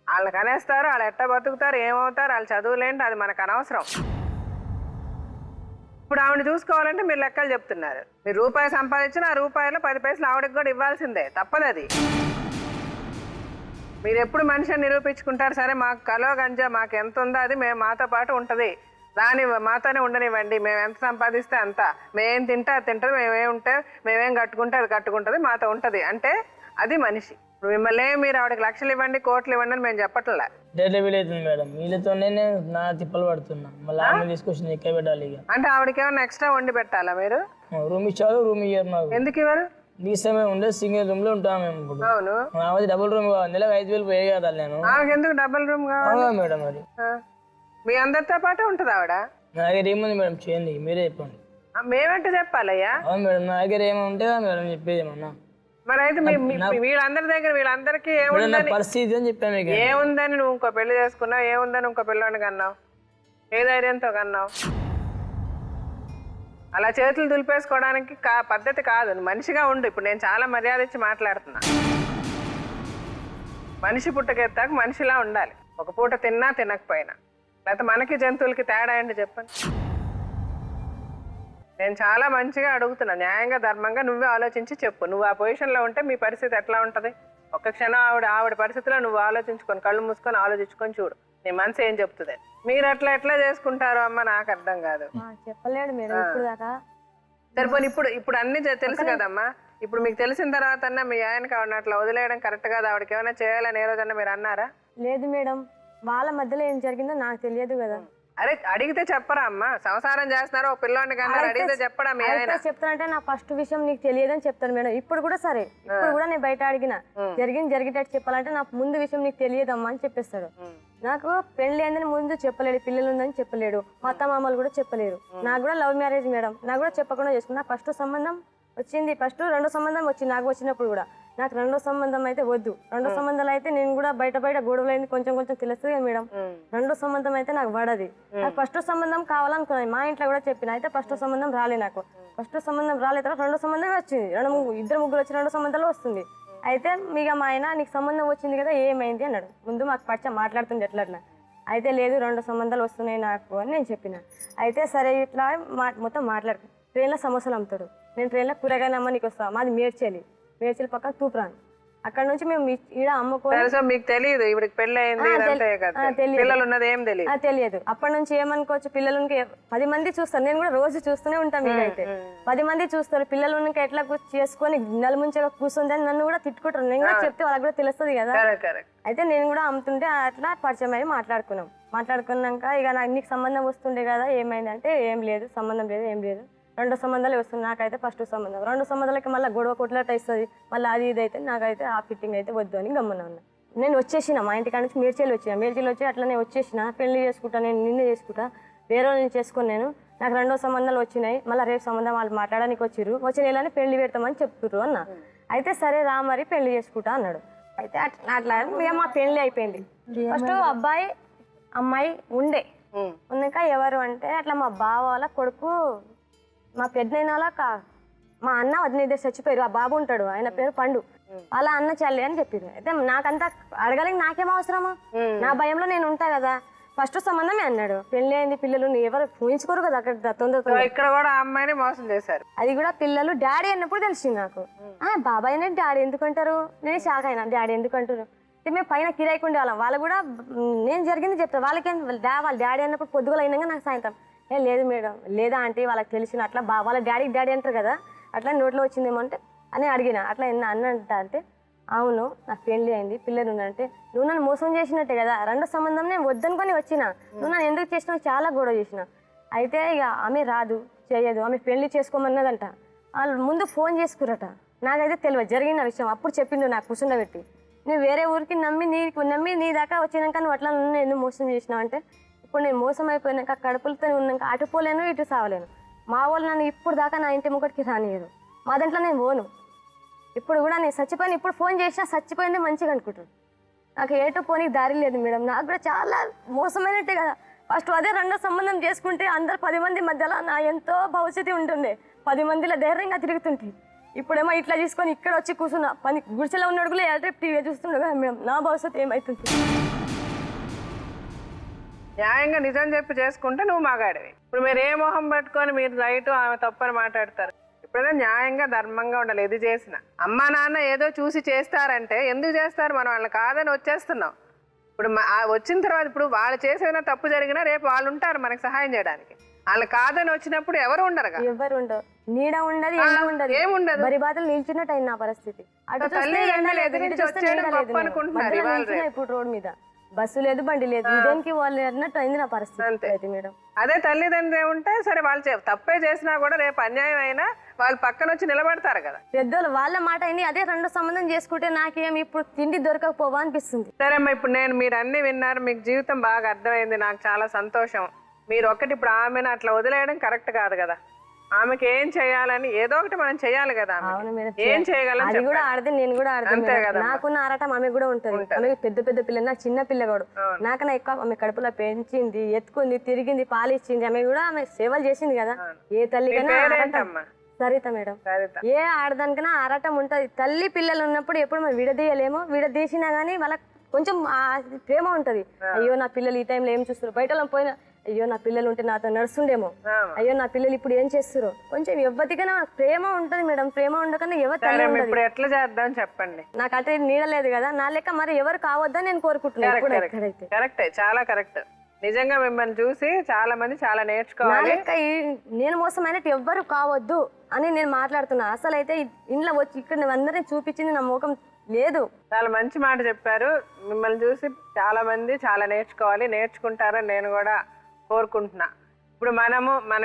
వాళ్ళని కనేస్తారు, వాళ్ళు ఎట్లా బతుకుతారు, ఏమవుతారు, వాళ్ళ చదువులేంటి, అది మనకు అనవసరం. ఇప్పుడు ఆవిడ చూసుకోవాలంటే మీరు లెక్కలు చెప్తున్నారు. మీరు రూపాయి సంపాదించిన ఆ రూపాయలో 10 పైసలు ఆవిడకి కూడా ఇవ్వాల్సిందే, తప్పదు అది. మీరు ఎప్పుడు మనిషిని నిరూపించుకుంటారు, సరే మాకు కలో గంజా మాకు ఎంత ఉందో అది మేము మాతో పాటు ఉంటుంది, దాన్ని మాతోనే ఉండనివ్వండి, మేము ఎంత సంపాదిస్తే అంత, మేమేం తింటే అది తింటుంది, మేమేం ఉంటే మేమేం కట్టుకుంటే అది కట్టుకుంటుంది, మాతో ఉంటుంది అంటే అది మనిషి. మిమ్మల్ని మీరు ఆవిడకి లక్షలు ఇవ్వండి, కోట్లు ఇవ్వండి అని మేము చెప్పట్లే. అవుతుంది మేడం, వీళ్ళతోనే నా తిప్పలు పడుతున్నా. మళ్ళీ ఆమె తీసుకొచ్చి ఎక్క పెట్టాలి. అంటే ఆవిడకి ఏమైనా ఎక్స్ట్రా వండి పెట్టాలా? మీరు రూమ్ ఇచ్చారు, రూమ్ ఇయ్యారు నాకు. ఎందుకు ఇవ్వరు? మేము ఉండే సింగిల్ రూమ్ లో ఉంటాం మేము. ఇప్పుడు అవును, డబుల్ రూమ్ కావాలి, నెలకు 5,000 పోయే కదా నేను. ఎందుకు డబుల్ రూమ్ కావాలి మేడం? మరి మీ అందరితో పాటు ఉంటుంది ఆవిడ? నా దగ్గర ఏముంది మేడం, చేయండి, మీరే చెప్పండి. మేమంటే చెప్పాలయ్యా? అవును మేడం, నా దగ్గర ఏమైనా ఉంటే మేడం చెప్పేది ఏమన్నా. మరి అయితే వీళ్ళందరి దగ్గర వీళ్ళందరికీ ఏముందని పరిస్థితి అని చెప్పాను. ఏముందని నువ్వు ఇంకో పెళ్లి చేసుకున్నావు, ఏముందని ఇంకో పిల్లని కన్నావు, ఏ ధైర్యంతో కన్నావు? అలా చేతులు దులిపేసుకోవడానికి పద్ధతి కాదు. మనిషిగా ఉండు. ఇప్పుడు నేను చాలా మర్యాద ఇచ్చి మాట్లాడుతున్నా. మనిషి పుట్టకెత్తాక మనిషిలా ఉండాలి, ఒక పూట తిన్నా తినకపోయినా. లేకపోతే మనకి జంతువులకి తేడా ఏంటి చెప్పండి? నేను చాలా మంచిగా అడుగుతున్నా, న్యాయంగా ధర్మంగా నువ్వే ఆలోచించి చెప్పు. నువ్వు ఆ పొజిషన్లో ఉంటే మీ పరిస్థితి ఎట్లా ఉంటుంది? ఒక్క క్షణం ఆవిడ పరిస్థితిలో నువ్వు ఆలోచించుకొని, కళ్ళు మూసుకొని ఆలోచించుకొని చూడు నీ మనసు ఏం చెప్తుంది. మీరు ఎట్లా చేసుకుంటారు అమ్మ, నాకు అర్థం కాదు. చెప్పలేడు మీరు ఇప్పుడు దాకా. సరిపోయి ఇప్పుడు అన్ని తెలుసు కదమ్మా. ఇప్పుడు మీకు తెలిసిన తర్వాత మీ ఆయనకి ఆవిడ అట్లా వదిలేయడం కరెక్ట్ కాదు, ఆవిడకి ఏమైనా చేయాలని ఏ రోజన్నా మీరు అన్నారా? లేదు మేడం, వాళ్ళ మధ్యలో ఏం జరిగిందో నాకు తెలియదు కదా. అరే అడిగితే చెప్పరా అమ్మా? సంసారం చేస్తున్నారు, ఒక పిల్లోని కన్నా అడిగితే చెప్పడా? మీ ఆయన చెప్తానంటే నా ఫస్ట్ విషయం నీకు తెలియదని చెప్తాను మేడం. ఇప్పుడు కూడా సరే, ఇప్పుడు కూడా నేను బయట అడిగిన జరిగేటట్టు చెప్పాలంటే నా ముందు విషయం నీకు తెలియదమ్మా అని చెప్పేస్తాడు. నాకు పెళ్లి అయిందని ముందు చెప్పలేడు, పిల్లలు ఉందని చెప్పలేడు, మా అత్త మామలు కూడా చెప్పలేరు. నాకు కూడా లవ్ మ్యారేజ్ మేడం, నాకు కూడా చెప్పకుండా చేసుకున్నా. ఫస్ట్ సంబంధం వచ్చింది, ఫస్ట్ 2వ సంబంధం వచ్చింది నాకు. వచ్చినప్పుడు కూడా నాకు రెండో సంబంధం అయితే వద్దు. రెండో సంబంధాలు అయితే నేను కూడా బయట గొడవలైంది కొంచెం తెలుస్తుంది కదా మేడం. రెండో సంబంధం అయితే నాకు పడది. నాకు ఫస్ట్ సంబంధం కావాలనుకున్నాను. మా ఇంట్లో కూడా చెప్పిన. అయితే ఫస్ట్ సంబంధం రాలే నాకు. ఫస్ట్ సంబంధం రాలే తర్వాత రెండో సంబంధమే వచ్చింది. ఇద్దరు ముగ్గురు వచ్చి రెండో సంబంధాలు వస్తుంది. అయితే ఇక మా ఆయన నీకు సంబంధం వచ్చింది కదా ఏమైంది అన్నాడు. ముందు మాకు పరిచయం మాట్లాడుతుంది ఎట్లా. అయితే లేదు రెండో సంబంధాలు వస్తున్నాయి నాకు అని నేను చెప్పిన. అయితే సరే ఇట్లా మొత్తం మాట్లాడు. ట్రైన్లో సమోసాలు అమ్ముతాడు. నేను ట్రైన్లో కూరగాయలు అమ్మ నీకు వస్తాను. మాది మేడ్చేలి పక్కన తూప్రాన్. అక్కడ నుంచి మేము ఈడ అమ్ముకోవాలి. మీకు తెలియదు ఇవిడికి పెళ్లి అయింది పిల్లలు ఉన్నది ఏం తెలియదు. అప్పటి నుంచి ఏమనుకోవచ్చు, పిల్లలకి 10 మంది చూస్తారు. నేను కూడా రోజు చూస్తూనే ఉంటాను. మీకైతే 10 మంది చూస్తారు. పిల్లలు ఎట్లా చేసుకొని నలుముంచగా కూర్చుంది అని నన్ను కూడా తిట్టుకుంటారు. నేను కూడా చెప్తే వాళ్ళకి కూడా తెలుస్తుంది కదా. అయితే నేను కూడా అమ్ముతుంటే అట్లా పరిచయం అయ్యి మాట్లాడుకున్నాక ఇక నీకు సంబంధం వస్తుండే కదా ఏమైందంటే ఏం లేదు, సంబంధం లేదు, ఏం లేదు. రెండో సంబంధాలు వస్తుంది. నాకైతే ఫస్ట్ సంబంధం. రెండో సంబంధాలకి మళ్ళీ గొడవ కొట్లాట ఇస్తుంది. మళ్ళీ అది ఇది అయితే నాకైతే ఆ ఫిట్టింగ్ అయితే వద్దు అని గమ్మున ఉన్నా. నేను వచ్చేసిన మా ఇంటికాడ నుంచి మేడ్చేలు వచ్చి అట్లనే వచ్చేసిన. పెళ్లి చేసుకుంటా, నేను నిన్నే చేసుకుంటా, వేరే నేను చేసుకుని నాకు రెండో సంబంధాలు వచ్చినాయి. మళ్ళీ రేపు సంబంధం వాళ్ళు మాట్లాడడానికి వచ్చే నెలని పెళ్లి పెడతామని చెప్తుర్రు అన్న. అయితే సరే రా మరి పెళ్లి చేసుకుంటా అన్నాడు. అయితే అట్లా మా పెళ్లి అయిపోయింది. ఫస్ట్ అబ్బాయి అమ్మాయి ఉన్నాక ఎవరు అంటే అట్లా మా బావ వాళ్ళ కొడుకు, మా పెద్దనైనా మా అన్న 15 చచ్చిపోయారు. ఆ బాబు ఉంటాడు, ఆయన పేరు పండు. వాళ్ళ అన్న చెల్లి అని చెప్పారు. అయితే నాకంతా అడగలేక నాకేం అవసరమా, నా భయంలో నేను ఉంటా కదా. ఫస్ట్ సంబంధమే అన్నాడు. పెళ్లి అయింది, పిల్లలు ఎవరు ఊహించుకోరు కదా అక్కడ తొందరగా. ఇక్కడ కూడా అమ్మాయిని మోసం చేశారు. అది కూడా పిల్లలు డాడీ అన్నప్పుడు తెలిసింది నాకు. బాబాయ్ అనేది డాడీ ఎందుకంటారు? నేను షాక్ అయినా, డాడీ ఎందుకంటారు. మేము పైన కిరాయికి ఉండేవాళ్ళం. వాళ్ళు కూడా నేను జరిగింది చెప్తాను. వాళ్ళకేం వాళ్ళ డాడీ అన్నప్పుడు పొద్దుగల అయినాక నాకు సాయంత్రం లేదు మేడం, లేదా ఆంటీ వాళ్ళకి తెలిసిన అట్లా వాళ్ళ డాడీ అంటారు కదా, అట్లా నోట్లో వచ్చిందేమో అంటే అని అడిగిన. అట్లా అన్నంట అంటే అవును నాకు పెళ్లి అయింది, పిల్లలు ఉన్నారంటే నువ్వు నన్ను మోసం చేసినట్టే కదా. రెండో సంబంధం నేను వద్దనుకొని వచ్చిన, నువ్వు నన్ను ఎందుకు చేసినావు, చాలా గొడవ చేసిన. అయితే ఇక ఆమె రాదు, చేయదు, ఆమె పెళ్లి చేసుకోమన్నదంట. వాళ్ళు ముందు ఫోన్ చేసుకురట. నాకైతే తెలియదు జరిగిన విషయం. అప్పుడు చెప్పిండు నాకు కూర్చుండబెట్టి, నువ్వు వేరే ఊరికి నమ్మి నీ దాకా వచ్చినాక నువ్వు అట్లా నన్ను ఎందుకు మోసం చేసినావు అంటే, ఇప్పుడు నేను మోసం అయిపోయినాక కడుపులతో ఉన్నాక అటుపోలేను ఇటు సావలేను. మా వాళ్ళు నన్ను ఇప్పుడు దాకా నా ఇంటి ముక్కడికి రానియరు. మా దాంట్లో నేను పోను. ఇప్పుడు కూడా నేను చచ్చిపోయిన, ఇప్పుడు ఫోన్ చేసినా చచ్చిపోయింది మంచిగా అనుకుంటాను. నాకు ఏటో పోనీ దారి లేదు మేడం. నాకు కూడా చాలా మోసమైనట్టే కదా. ఫస్ట్ అదే రెండో సంబంధం చేసుకుంటే అందరు 10 మంది మధ్యలో నా ఎంతో భవిష్యత్తు ఉంటుండే. 10 మందిలో ధైర్యంగా తిరుగుతుంటే ఇప్పుడేమో ఇట్లా తీసుకొని ఇక్కడ వచ్చి కూర్చున్నా. గుడిసెలో ఉన్న అడుగులో ఎలక్ట్రిక్ టీవీ చూస్తుండే కదా మేడం. నా భవిష్యత్తు ఏమవుతుంది? న్యాయంగా నిజం చెప్పి చేసుకుంటే నువ్వు మగాడివి. ఇప్పుడు మీరు ఏ మొహం పట్టుకొని మీరు రైట్ ఆమె తప్పని మాట్లాడతారు? ఎప్పుడైనా న్యాయంగా ధర్మంగా ఉండాలి. ఏది చేసిన అమ్మా నాన్న ఏదో చూసి చేస్తారంటే ఎందుకు చేస్తారు? మనం వాళ్ళని కాదని వచ్చేస్తున్నాం. ఇప్పుడు వచ్చిన తర్వాత ఇప్పుడు వాళ్ళు చేసేదైనా తప్పు జరిగినా రేపు వాళ్ళు ఉంటారు మనకి సహాయం చేయడానికి. వాళ్ళు కాదని వచ్చినప్పుడు ఎవరు ఉండరు, ఎవరు ఉండరు, నీడ ఉండదు, ఏముండదు. మరి బాధలు నిల్చున్నట్టు అయింది నా పరిస్థితి. ఇప్పుడు రోడ్ మీద బస్సు లేదు, బండి లేదు, ఇదేనికి వాళ్ళు అన్నట్టు అయింది నా పరిస్థితి మేడం. అదే తల్లిదండ్రులు ఉంటే సరే, వాళ్ళు తప్పే చేసినా కూడా రేపు అన్యాయం అయినా వాళ్ళు పక్కన వచ్చి నిలబడతారు కదా. పెద్దోళ్ళు వాళ్ళ మాట అయింది. అదే రెండో సంబంధం చేసుకుంటే నాకేం ఇప్పుడు తిండి దొరకకపోవా అనిపిస్తుంది. సరే అమ్మా, ఇప్పుడు మీరు అన్ని విన్నారు, మీకు జీవితం బాగా అర్థమైంది, నాకు చాలా సంతోషం. మీరు ఒకటి ఇప్పుడు ఆమెను అట్లా వదిలేయడం కరెక్ట్ కాదు కదా. ఆమెకి ఏం చేయాలని ఏదో ఒకటి మనం చేయాలి కదా. ఏం చేయగలం? అది కూడా ఆడదే, నేను కూడా ఆడదే కదా. నాకున్న ఆరాటం ఆమె కూడా ఉంటుంది. ఆమె పెద్ద పిల్ల, నాకు చిన్న పిల్లగాడు. నాకన్నా ఎక్కువ ఆమె కడుపులో పెంచింది, ఎత్తుకుంది, తిరిగింది, పాలిచ్చింది. ఆమె కూడా ఆమె సేవలు చేసింది కదా. ఏ తల్లికైనా సరిత మేడం, ఏ ఆడదానికైనా ఆరాటం ఉంటది. తల్లి పిల్లలు ఉన్నప్పుడు ఎప్పుడు మనం విడదీయలేము. విడదీసినా గానీ వాళ్ళకి కొంచెం ప్రేమ ఉంటది. అయ్యో నా పిల్లలు ఈ టైంలో ఏం చూస్తారు, బయట పోయినా అయ్యో నా పిల్లలు ఉంటే నాతో నడుస్తుండేమో, అయ్యో నా పిల్లలు ఇప్పుడు ఏం చేస్తారు, కొంచెం ఎవరికైనా ప్రేమ ఉంటది మేడం. ప్రేమ ఉండకన్నా ఎవరు ఎట్లా చేద్దాం చెప్పండి. నాకు అంటే నీడలేదు కదా, నా లెక్క మరి ఎవరు కావద్దని నేను కోరుకుంటున్నాను. కరెక్టే, చాలా కరెక్ట్. నిజంగా మిమ్మల్ని చూసి చాలా మంది చాలా నేర్చుకోవాలి. నేను మోసమైనట్టు ఎవ్వరు కావద్దు అని నేను మాట్లాడుతున్నా. అసలు అయితే ఇంట్లో వచ్చి ఇక్కడ అందరినీ చూపించింది నా ముఖం లేదు. చాలా మంచి మాట చెప్పారు. మిమ్మల్ని చూసి చాలా మంది చాలా నేర్చుకోవాలి, నేర్చుకుంటారని నేను కూడా కోరుకుంటున్నా. ఇప్పుడు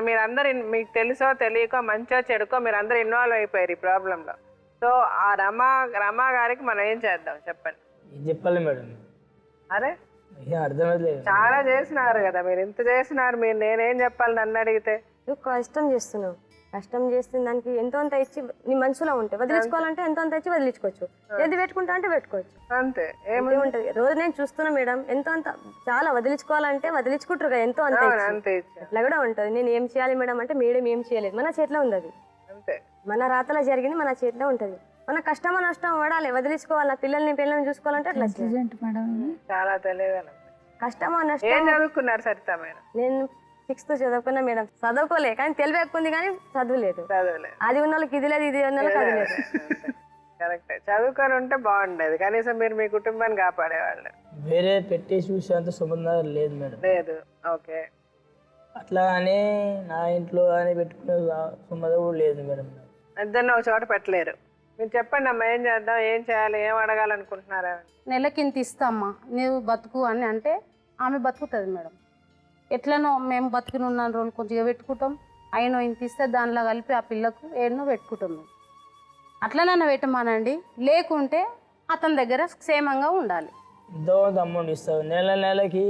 మీరందరూ మీకు తెలుసో తెలియకో మంచో చెడుకో మీరందరూ ఇన్వాల్వ్ అయిపోయారు ఈ ప్రాబ్లంలో. సో ఆ రమా గారికి మనం ఏం చేద్దాం చెప్పండి. చెప్పాలి మేడం. అరే అర్థమవుతలేదు, చాలా చేసినారు కదా మీరు, ఇంత చేసినారు మీరు, నేనేం చెప్పాలి నన్ను అడిగితే? నువ్వు కష్టం చేస్తున్నావు, కష్టం చేస్తున్న దానికి ఎంతో అంత ఇచ్చి నీ మనసులో ఉంటే వదిలించుకోవాలంటే ఎంతో అంత ఇచ్చి వదిలించుకోవచ్చు, ఏది పెట్టుకుంటా అంటే పెట్టుకోవచ్చు, అంతే. ఏముంటది. రోజు నేను చూస్తున్నా మేడం, ఎంతో అంత చాలా వదిలించుకోవాలంటే వదిలించుకుంటారు కదా, ఎంతో అంత ఇచ్చి. అంతే ఇచ్చా. అట్లా కూడా ఉంటుంది. నేను ఏం చేయాలి మేడం అంటే మేడం ఏం చేయలేదు, మన చేతిలో ఉంది అది. అంతే. మన రాతలో జరిగింది మన చేతిలో ఉంటుంది. మన కష్టమో నష్టం పడాలి, వదిలించుకోవాలి. నా పిల్లల్ని చూసుకోవాలంటే అట్లా చాలా తెలియదు. కష్టమో ఏం నష్టం. చదువుకున్నారు సరిత మేడం? నేను 6th చదువుకున్నా మేడం. చదువుకోలే కానీ తెలివి ఎక్కువ ఉంది కానీ చదువులేదు. చదవలేదు. అది ఉన్న వాళ్ళకి ఇది లేదు, ఇది ఉన్న వాళ్ళకి అది లేదు. కరెక్ట్. చదువుకొని ఉంటే బాగుండేది, కనీసం మీరు మీ కుటుంబాన్ని కాపాడేవాళ్ళు. వేరే పెట్టి చూసేంత సంబంధం లేదు మేడం. లేదు. ఓకే. అట్లా అని నా ఇంట్లో అని పెట్టుకునే సంబంధం కూడా లేదు మేడం. ఇద్దరిని ఒక చోట పెట్టలేరు. మీరు చెప్పండి అమ్మా, ఏం చేద్దాం, ఏం చేయాలి, ఏం అడగాలనుకుంటున్నారా? నెలకి ఇంత ఇస్తామ్మా నువ్వు బతుకు అని అంటే ఆమె బతుకుతుంది మేడం. ఎట్లనో మేము బతుకునున్న రోజులు కొంచెం పెట్టుకుంటాం, అయినో ఇంత ఇస్తే దానిలో కలిపి ఆ పిల్లకు ఏడనో పెట్టుకుంటాం మేము. అట్లనన్నా పెట్టమానండి, లేకుంటే అతని దగ్గర క్షేమంగా ఉండాలి. ఎంతో అమౌంట్ ఇస్తావు, నెలకి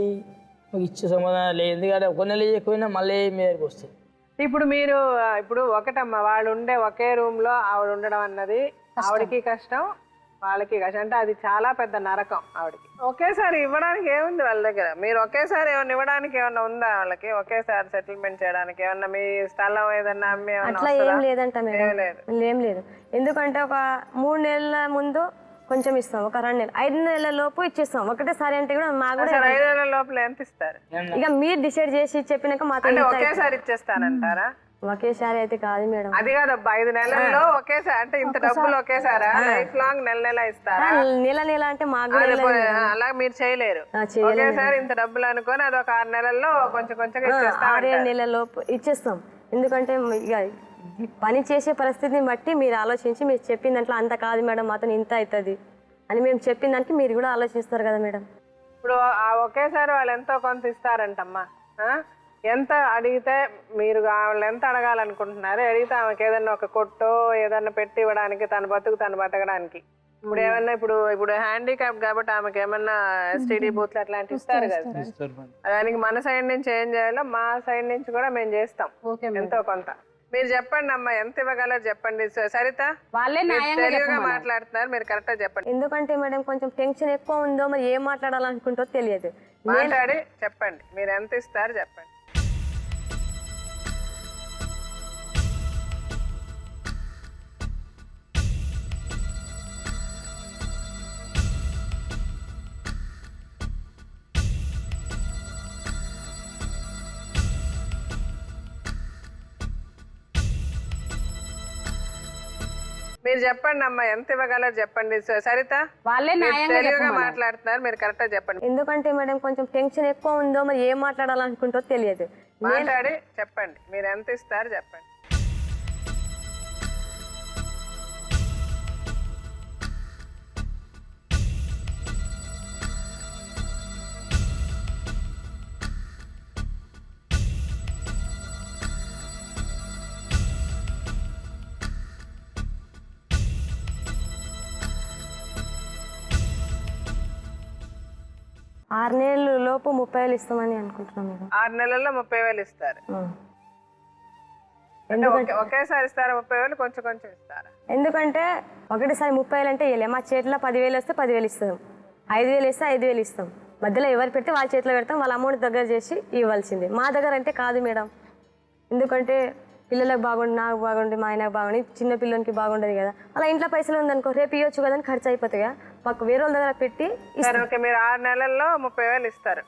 ఇచ్చే సమాధానం లేదు. ఎందుకంటే ఒక నెల ఎక్కువైనా మళ్ళీ మీ దగ్గరికి వస్తుంది. ఇప్పుడు ఒకటమ్మా, వాళ్ళు ఉండే ఒకే రూమ్ లో ఆవిడ ఉండడం అన్నది ఆవిడకి కష్టం, వాళ్ళకి కష్టం. అంటే అది చాలా పెద్ద నరకం ఆవిడకి. ఒకేసారి ఇవ్వడానికి ఏముంది వాళ్ళ దగ్గర? మీరు ఒకేసారి ఏమన్నా ఇవ్వడానికి ఏమన్నా ఉందా వాళ్ళకి? ఒకేసారి సెటిల్మెంట్ చేయడానికి ఏమన్నా మీ స్థలం ఏదన్నా అమ్మి అట్లా ఏం లేదంట మేడం. ఏం లేదు. ఎందుకంటే ఒక 3 నెలల ముందు కొంచెం ఇస్తాం, ఒక 2 నెలలు, 5 నెలల లోపు ఇచ్చేస్తాం. ఒకటేసారి అంటే కూడా మాకు 5 నెలల లోపల ఎంత ఇస్తారు? ఇక మీరు డిసైడ్ చేసి చెప్పినాక మాతో ఒకేసారి ఇచ్చేస్తానంటారా? ఒకేసారి అయితే కాదు మేడం. అది కాదబ్బా, 5 నెలల్లో ఒకేసారి అంటే ఇంత డబ్బులు ఒకేసారా? లైఫ్ లాంగ్ నెల ఇస్తారా? నెల అంటే మాకు అలా మీరు చేయలేరు. ఒకేసారి ఇంత డబ్బులు అనుకొని అది ఒక 6 నెలల్లో కొంచెం 6-7 నెలల లోపు ఇచ్చేస్తాం. ఎందుకంటే ఇక పని చేసే పరిస్థితిని బట్టి మీరు ఆలోచించి మీరు చెప్పిన దాంట్లో అంత కాదు మేడం అతను ఇంత అవుతుంది అని మేము చెప్పిన దానికి మీరు కూడా ఆలోచిస్తారు కదా మేడం. ఇప్పుడు ఒకేసారి వాళ్ళు ఎంతో కొంత ఇస్తారంటమ్మా. ఎంత అడిగితే మీరు వాళ్ళు ఎంత అడగాలనుకుంటున్నారు? అడిగితే ఆమెకి ఏదన్నా ఒక కొట్టో ఏదన్నా పెట్టి ఇవ్వడానికి, తను బతకడానికి. ఇప్పుడు ఏమన్నా ఇప్పుడు హ్యాండిక్యాప్ కాబట్టి ఆమెకి ఏమన్నా STD బూత్లు అట్లాంటివి ఇస్తారు కదా, దానికి మన సైడ్ నుంచి ఏం చేయాలో మా సైడ్ నుంచి కూడా మేము చేస్తాం ఎంతో కొంత. మీరు చెప్పండి అమ్మా, ఎంత ఇవ్వగలరు చెప్పండి. సరిత తెలుగుగా మాట్లాడుతున్నారు, మీరు కరెక్ట్ గా చెప్పండి. ఎందుకంటే మేడం కొంచెం టెన్షన్ ఎక్కువ ఉందో, మరి ఏం మాట్లాడాలనుకుంటో తెలియదు. మాట్లాడి చెప్పండి, మీరు ఎంత ఇస్తారు చెప్పండి. మీరు చెప్పండి అమ్మా, ఎంత ఇవ్వగలరు చెప్పండి. సరిత తెలుగుగా మాట్లాడుతున్నారు, మీరు కరెక్ట్ గా చెప్పండి. ఎందుకంటే మేడం కొంచెం టెన్షన్ ఎక్కువ ఉందో, మరి ఏం మాట్లాడాలనుకుంటో తెలియదు. మాట్లాడి చెప్పండి, మీరు ఎంత ఇస్తారు చెప్పండి. ఆరు నెలల లోపు 30,000 ఇస్తామని అనుకుంటున్నాం మేడం. 6 నెలల్లో 30,000 ఇస్తారు. ఒకేసారి ఇస్తారా 30,000? కొంచెం కొంచెం ఇస్తారా? ఎందుకంటే ఒకటేసారి 30,000 అంటే ఇవ్వలేము. మా చేతిలో 10,000 వస్తే 10,000 ఇస్తాం, 5,000 ఇస్తే 5,000 ఇస్తాం. మధ్యలో ఎవరు పెడితే వాళ్ళ చేతిలో పెడతాం, వాళ్ళ అమౌంట్ దగ్గర చేసి ఇవ్వాల్సిందే. మా దగ్గర అంటే కాదు మేడం. ఎందుకంటే పిల్లలకు బాగుండి, నాకు బాగుండి, మా ఆయనకు బాగుండి, చిన్న పిల్లలకి బాగుండదు కదా. అలా ఇంట్లో పైసలు ఉందనుకో, రేపు ఇవ్వచ్చు కదా అని ఖర్చు అయిపోతాయి కదా, మాకు వేరే వాళ్ళ దగ్గర పెట్టి. మీరు 6 నెలల్లో 30,000 ఇస్తారు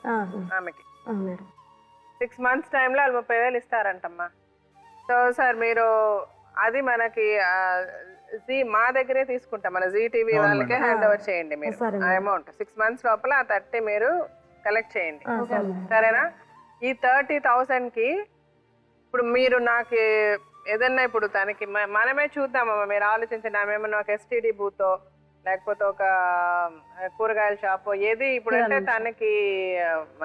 ఆమెకి. 6 months టైంలో వాళ్ళు 30,000 ఇస్తారంటమ్మా. సో సార్ మీరు అది మనకి మా దగ్గరే తీసుకుంటాం, మన ZTV వాళ్ళకే హ్యాండ్ ఓవర్ చేయండి మీరు ఆ అమౌంట్. 6 months లోపల ఆ 30 మీరు కలెక్ట్ చేయండి, సరేనా? ఈ 30,000కి ఇప్పుడు మీరు నాకు ఏదన్నా ఇప్పుడు తనకి మనమే చూద్దామమ్మా, మీరు ఆలోచించండి. ఆమె ఏమన్నా ఒక STD బూతో లేకపోతే ఒక కూరగాయల షాపు ఏది, ఇప్పుడు అంటే తనకి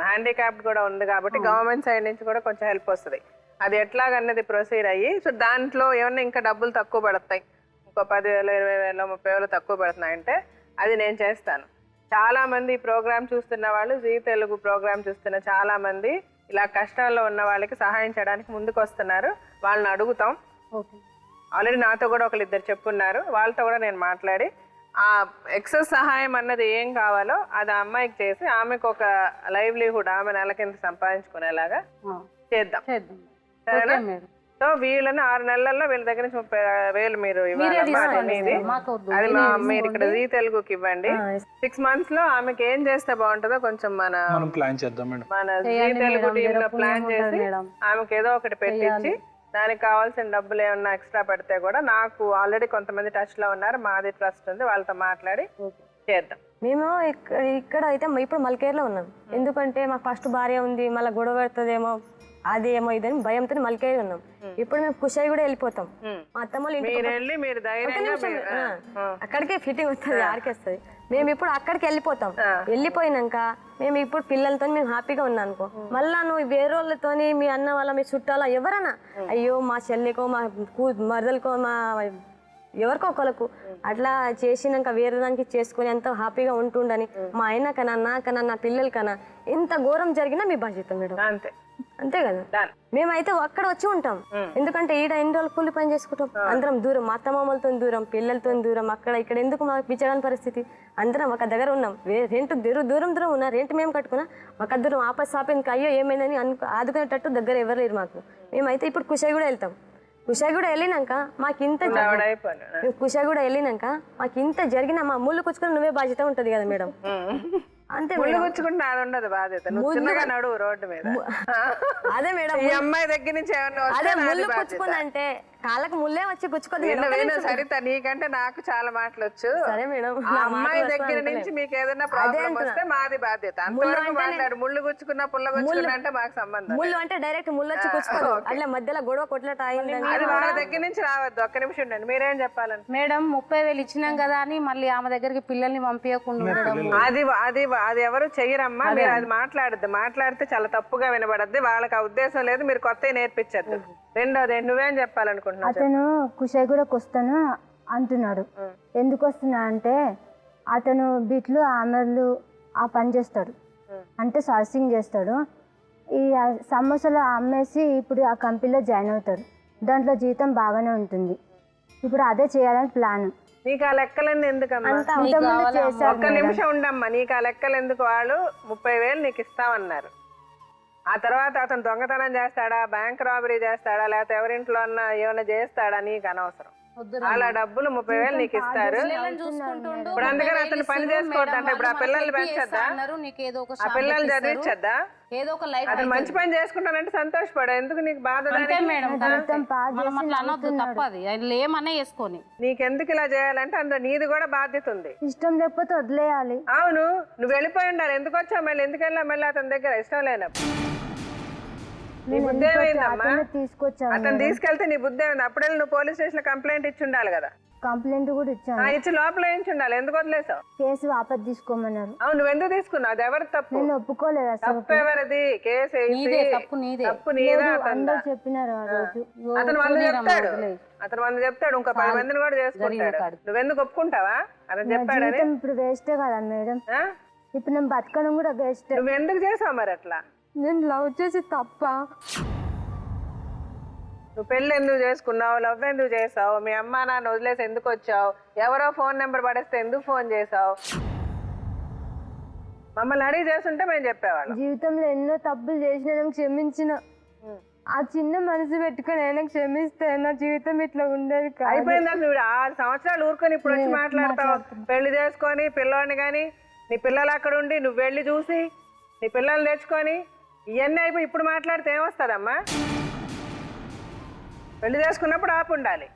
హ్యాండిక్యాప్డ్ కూడా ఉంది కాబట్టి గవర్నమెంట్ సైడ్ నుంచి కూడా కొంచెం హెల్ప్ వస్తుంది. అది ఎట్లాగన్నది ప్రొసీడ్ అయ్యి, సో దాంట్లో ఏమన్నా ఇంకా డబ్బులు తక్కువ పడతాయి, ఇంకో 10,000, 20,000, 30,000 తక్కువ పడుతున్నాయంటే అది నేను చేస్తాను. చాలా మంది ఈ ప్రోగ్రామ్ చూస్తున్న వాళ్ళు, జీ తెలుగు ప్రోగ్రామ్ చూస్తున్న చాలా మంది ఇలా కష్టాల్లో ఉన్న వాళ్ళకి సహాయం చేయడానికి ముందుకు వస్తున్నారు. వాళ్ళని అడుగుతాం, ఓకే. ఆల్రెడీ నాతో కూడా ఒకళ్ళిద్దరు చెప్పున్నారు, వాళ్ళతో కూడా నేను మాట్లాడి ఆ ఎక్సెస్ సహాయం అన్నది ఏం కావాలో అది ఆ అమ్మాయికి చేసి ఆమెకు ఒక లైవ్లీహుడ్, ఆమె నెలకింత సంపాదించుకునేలాగా చేద్దాం. సరేనా? సో వీళ్ళని 6 నెలల్లో వీళ్ళ దగ్గర నుంచి 30,000 మీరు ఇవ్వాలి. అది మీరు ఇక్కడ జీ తెలుగుకి ఇవ్వండి. 6 months లో ఆమెకి ఏం చేస్తే బాగుంటుందో కొంచెం మనం ప్లాన్ చేద్దాం మేడం. మన జీ తెలుగు టీమ్ లో ప్లాన్ చేసి ఆమెకి ఏదో ఒకటి పెట్టించి దానికి కావాల్సిన డబ్బులు ఏమన్నా ఎక్స్ట్రా పెడితే కూడా, నాకు ఆల్రెడీ కొంతమంది టచ్ లో ఉన్నారు, మాది ట్రస్ట్ ఉంది, వాళ్ళతో మాట్లాడి చేద్దాం. మేము ఇక్కడ అయితే ఇప్పుడు మల్కేర్లో ఉన్నాం. ఎందుకంటే మాకు ఫస్ట్ భార్య ఉంది, మళ్ళీ గొడవ పెడుతుందేమో అదేమో ఇదని భయంతో మల్కేర్ ఉన్నాం. ఇప్పుడు మేము కుషాయి కూడా వెళ్ళిపోతాం. మా అత్తమ్మలు అక్కడికే ఫిట్టింగ్ వస్తుంది, ఆరికేస్తుంది. మేము ఇప్పుడు అక్కడికి వెళ్ళిపోతాం. వెళ్ళిపోయినాక మేము ఇప్పుడు పిల్లలతో మేము హ్యాపీగా ఉన్నాం అనుకో, మళ్ళా నువ్వు వేరే వాళ్ళతోని మీ అన్న వాళ్ళ మీ చుట్టాల ఎవరన్నా అయ్యో మా చెల్లికో మా మరదలకో మా ఎవరికో ఒకరికి అట్లా చేసినాక వేరే దానికి చేసుకుని ఎంతో హ్యాపీగా ఉంటుండని మా ఆయన కన్నా నాకన్నా నా పిల్లల కన్నా ఎంత ఘోరం జరిగినా మీ బాధ్యత మేడం. అంతే కదా. మేమైతే అక్కడ వచ్చి ఉంటాం, ఎందుకంటే ఈడ ఎన్ని రోజులు కూలి పని చేసుకుంటాం. అందరం దూరం, మా అత్తమామలతో దూరం, పిల్లలతో దూరం, అక్కడ ఇక్కడ ఎందుకు మాకు పిచ్చగాని పరిస్థితి. అందరం ఒక దగ్గర ఉన్నాం. రెంట్ దూరం ఉన్నా, రెంట్ మేము కట్టుకున్నా మాకు దూరం ఆపస్ ఆపేందుకు అయ్యో ఏమైందని ఆదుకునేటట్టు దగ్గర ఎవరు లేరు మాకు. మేమైతే ఇప్పుడు కుషాయి కూడా వెళ్తాం. కుషాయి కూడా వెళ్ళినాక మాకు ఇంత జరిగిన మా ముళ్ళు కూర్చుకుని నువ్వే బాధ్యత ఉంటది కదా మేడం. అంతే కూర్చుకుంటే అది ఉండదు బాధ్యత. నడువు రోడ్డు మీద. అదే మేడం, ఈ అమ్మాయి దగ్గర నుంచి అదే ముళ్ళు కూర్చుకున్నా అంటే కాళ్ళకు ముల్లే వచ్చి గుచ్చుకోదు. సరిత నీకంటే నాకు చాలా మాటలు వచ్చు. సరే మేడం, ఆ అమ్మాయి దగ్గర నుంచి మీకు ఏదైనా ప్రాబ్లం వస్తే మాది బాధ్యత. అంతవరకు మాట్లాడు. ముళ్ళు గుచ్చుకున్నా పుల్ల గుచ్చుకున్నా అంటే మాకు సంబంధం. ముళ్ళు అంటే డైరెక్ట్ ముళ్ళు వచ్చి కూర్చుకోదు, అట్లా మధ్యలో గొడవ కొట్లాట అయిందని. అది వాళ్ళ దగ్గర నుంచి రావద్దు. ఒక్క నిమిషం ఉండండి, మీరేం చెప్పాలని. మేడం 30,000 ఇచ్చినాం కదా అని మళ్ళీ ఆమె దగ్గరికి పిల్లల్ని పంపించకుండా అది అది అది ఎవరు చెయ్యరమ్మా. మీరు అది మాట్లాడద్దు. మాట్లాడితే చాలా తప్పుగా వినబడద్ది. వాళ్ళకి ఆ ఉద్దేశం లేదు. మీరు కొత్త నేర్పించద్దు. రెండోది నువ్వేం చెప్పాలనుకుంటున్నావు? అతను కుషాయి కూడా వస్తాను అంటున్నాడు. ఎందుకు వస్తున్నా అంటే అతను బిట్లు ఆమెర్లు ఆ పని చేస్తాడు, అంటే సర్సింగ్ చేస్తాడు. ఈ సమోసాలు అమ్మేసి ఇప్పుడు ఆ కంపెనీలో జాయిన్ అవుతాడు. దాంట్లో జీతం బాగానే ఉంటుంది. ఇప్పుడు అదే చేయాలని ప్లాన్. నీకు ఆ లెక్కలన్నీ ఎందుకమ్మా? ఒక్క నిమిషం ఉండమ్మా. నీకు ఆ లెక్కలు ఎందుకు? వాళ్ళు 30,000 నీకు ఇస్తామన్నారు. ఆ తర్వాత అతను దొంగతనం చేస్తాడా, బ్యాంక్ రాబరీ చేస్తాడా, లేకపోతే ఎవరింట్లో అన్నా ఏమైనా చేస్తాడా నీకు అనవసరం. అలా డబ్బులు 30,000 నీకు ఇస్తారు. ఇప్పుడు అందుకని అతను పని చేసుకోవద్దు అంటే ఇప్పుడు ఆ పిల్లల్ని పెంచద్దా, ఆ పిల్లల్ని చదివించద్దా? అతను మంచి పని చేసుకుంటానంటే సంతోషపడ. ఎందుకు నీకు బాధ? నీకెందుకు ఇలా చేయాలంటే అందులో నీది కూడా బాధ్యత ఉంది. ఇష్టం లేకపోతే వదిలేయాలి. అవును, నువ్వు వెళ్ళిపోయి ఉండాలి. ఎందుకు వచ్చావు మళ్ళీ? ఎందుకు వెళ్ళావు మళ్ళీ అతని దగ్గర? ఇష్టం లేనప్పుడు నీ బుద్ధి ఏమైందమ్మా? అతను తీసుకెళ్తే నీ బుద్ధి ఏమైంది? అప్పుడే నువ్వు పోలీస్ స్టేషన్ లో కంప్లైంట్ ఇచ్చి ఉండాలి కదా. కంప్లైంట్ కూడా ఇచ్చాను. ఇచ్చి లోపల వేయించి ఉండాలి. ఎందుకు వదిలేసావు? కేసు వాపస్ తీసుకోమన్నారు. అవును, నువ్వు ఎందుకు తీసుకున్నావు? అది ఎవరి తప్పు? నేను ఒప్పుకోలేదు. తప్పు ఎవరిది? కేసు తప్పు నీదే. చెప్పినారు ఆ రోజు. అతను 100 చెప్తాడు, ఇంకో 10 మందిని కూడా చేసుకుంటాడు. నువ్వెందుకు ఒప్పుకుంటావా? అతను చెప్పాడని. ఇప్పుడు వేస్టే కదా మేడం. ఇప్పుడు నేను బతకడం కూడా వేస్ట్. నువ్వు ఎందుకు చేసావు మరి అట్లా? నేను లవ్ చేసి తప్ప. నువ్వు పెళ్ళి ఎందుకు చేసుకున్నావు? లవ్ ఎందుకు చేసావు? మీ అమ్మా నాన్న వదిలేసి ఎందుకు వచ్చావు? ఎవరో ఫోన్ నెంబర్ పడేస్తే ఎందుకు ఫోన్ చేసావు? మమ్మల్ని అడిగి చేస్తుంటే మేము చెప్పేవాళ్ళం. జీవితంలో ఎన్నో తప్పులు చేసిన క్షమించిన ఆ చిన్న మనసు పెట్టుకుని అయినా క్షమిస్తే నా జీవితం ఇట్లా ఉండేది కాదు. అయిపోయిందా? నువ్వు 6 సంవత్సరాలు ఊరుకొని ఇప్పుడు వచ్చి మాట్లాడతావు. పెళ్లి చేసుకొని పిల్లోని కానీ నీ పిల్లలు అక్కడ ఉండి నువ్వు వెళ్ళి చూసి నీ పిల్లలు తెచ్చుకొని ఇవన్నీ అయిపోయి ఇప్పుడు మాట్లాడితే ఏమొస్తుందమ్మా? పెళ్లి చేసుకున్నప్పుడు ఆపు ఉండాలి.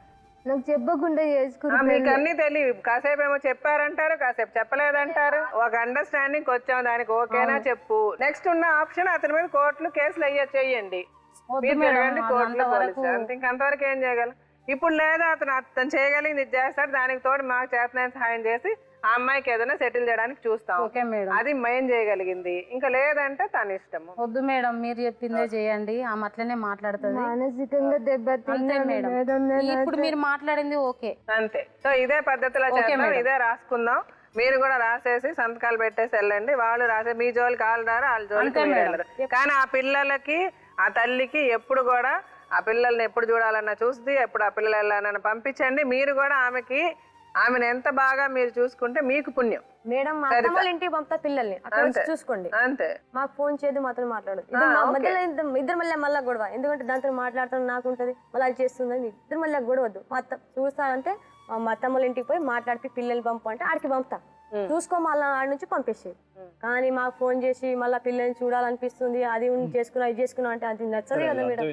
నాకు చెప్పకుండా చేసుకున్నా. మీకు అన్ని తెలియదు. కాసేపు ఏమో చెప్పారంటారు, కాసేపు చెప్పలేదంటారు. ఒక అండర్స్టాండింగ్ వచ్చాం, దానికి ఓకేనా చెప్పు. నెక్స్ట్ ఉన్న ఆప్షన్ అతని మీద కోర్టులు కేసులు చెయ్యండి. కోర్టులో పోలీసు అంతే. ఇంకంతవరకు ఏం చేయగలం? ఇప్పుడు లేదా అతను చేయగలిగింది ఇది చేస్తాడు. దానికి తోడు మాకు చేతనైన సహాయం చేసి ఆ అమ్మాయికి ఏదైనా సెటిల్ చేయడానికి చూస్తాం. అది మేము చేయగలిగింది. ఇంకా లేదంటే తన ఇష్టము. వద్దు మేడం, మీరు చెప్పిందే చేయండి. ఆమె అట్లనే మాట్లాడుతుంది. మానసికంగా ఇప్పుడు మీరు మాట్లాడింది ఓకే అంతే. సో ఇదే పద్ధతిలో చేద్దాం, ఇదే రాసుకుందాం. మీరు కూడా రాసేసి సంతకాలు పెట్టేసి వెళ్ళండి. వాళ్ళు రాసే మీ జోలికి వాళ్ళు రారు, వాళ్ళ జోలికి మీరు వెళ్ళరు. కానీ ఆ పిల్లలకి ఆ తల్లికి ఎప్పుడు కూడా ఆ పిల్లల్ని ఎప్పుడు చూడాలన్నా చూసి ఎప్పుడు ఆ పిల్లలు వెళ్ళాలన్నా పంపించండి. మీరు కూడా ఆమెను ఎంత బాగా మీరు చూసుకుంటే మీకు పుణ్యం. మేడం మా అత్తమ్మ వాళ్ళ ఇంటికి పంపుతా పిల్లల్ని, అక్కడ వచ్చి చూసుకోండి. అంతే. మాకు ఫోన్ చేయదు, మాతో మాట్లాడదు. మధ్యలో ఇద్దరు మళ్ళీ గొడవ, ఎందుకంటే దాంతో మాట్లాడుతాను నాకు ఉంటుంది, మళ్ళీ అది చేస్తుందని ఇద్దరు మళ్ళీ గొడవద్దు. మా అత్త చూస్తానంటే మా అత్తమ్మ వాళ్ళ ఇంటికి పోయి మాట్లాడితే పిల్లల్ని పంపు అంటే ఆడికి పంపుతా, చూసుకో మళ్ళీ ఆడి నుంచి పంపేసి. కానీ మాకు ఫోన్ చేసి మళ్ళీ పిల్లల్ని చూడాలనిపిస్తుంది, అది చేసుకున్నా ఇది చేసుకున్నా అంటే అది నచ్చదు కదా మేడం.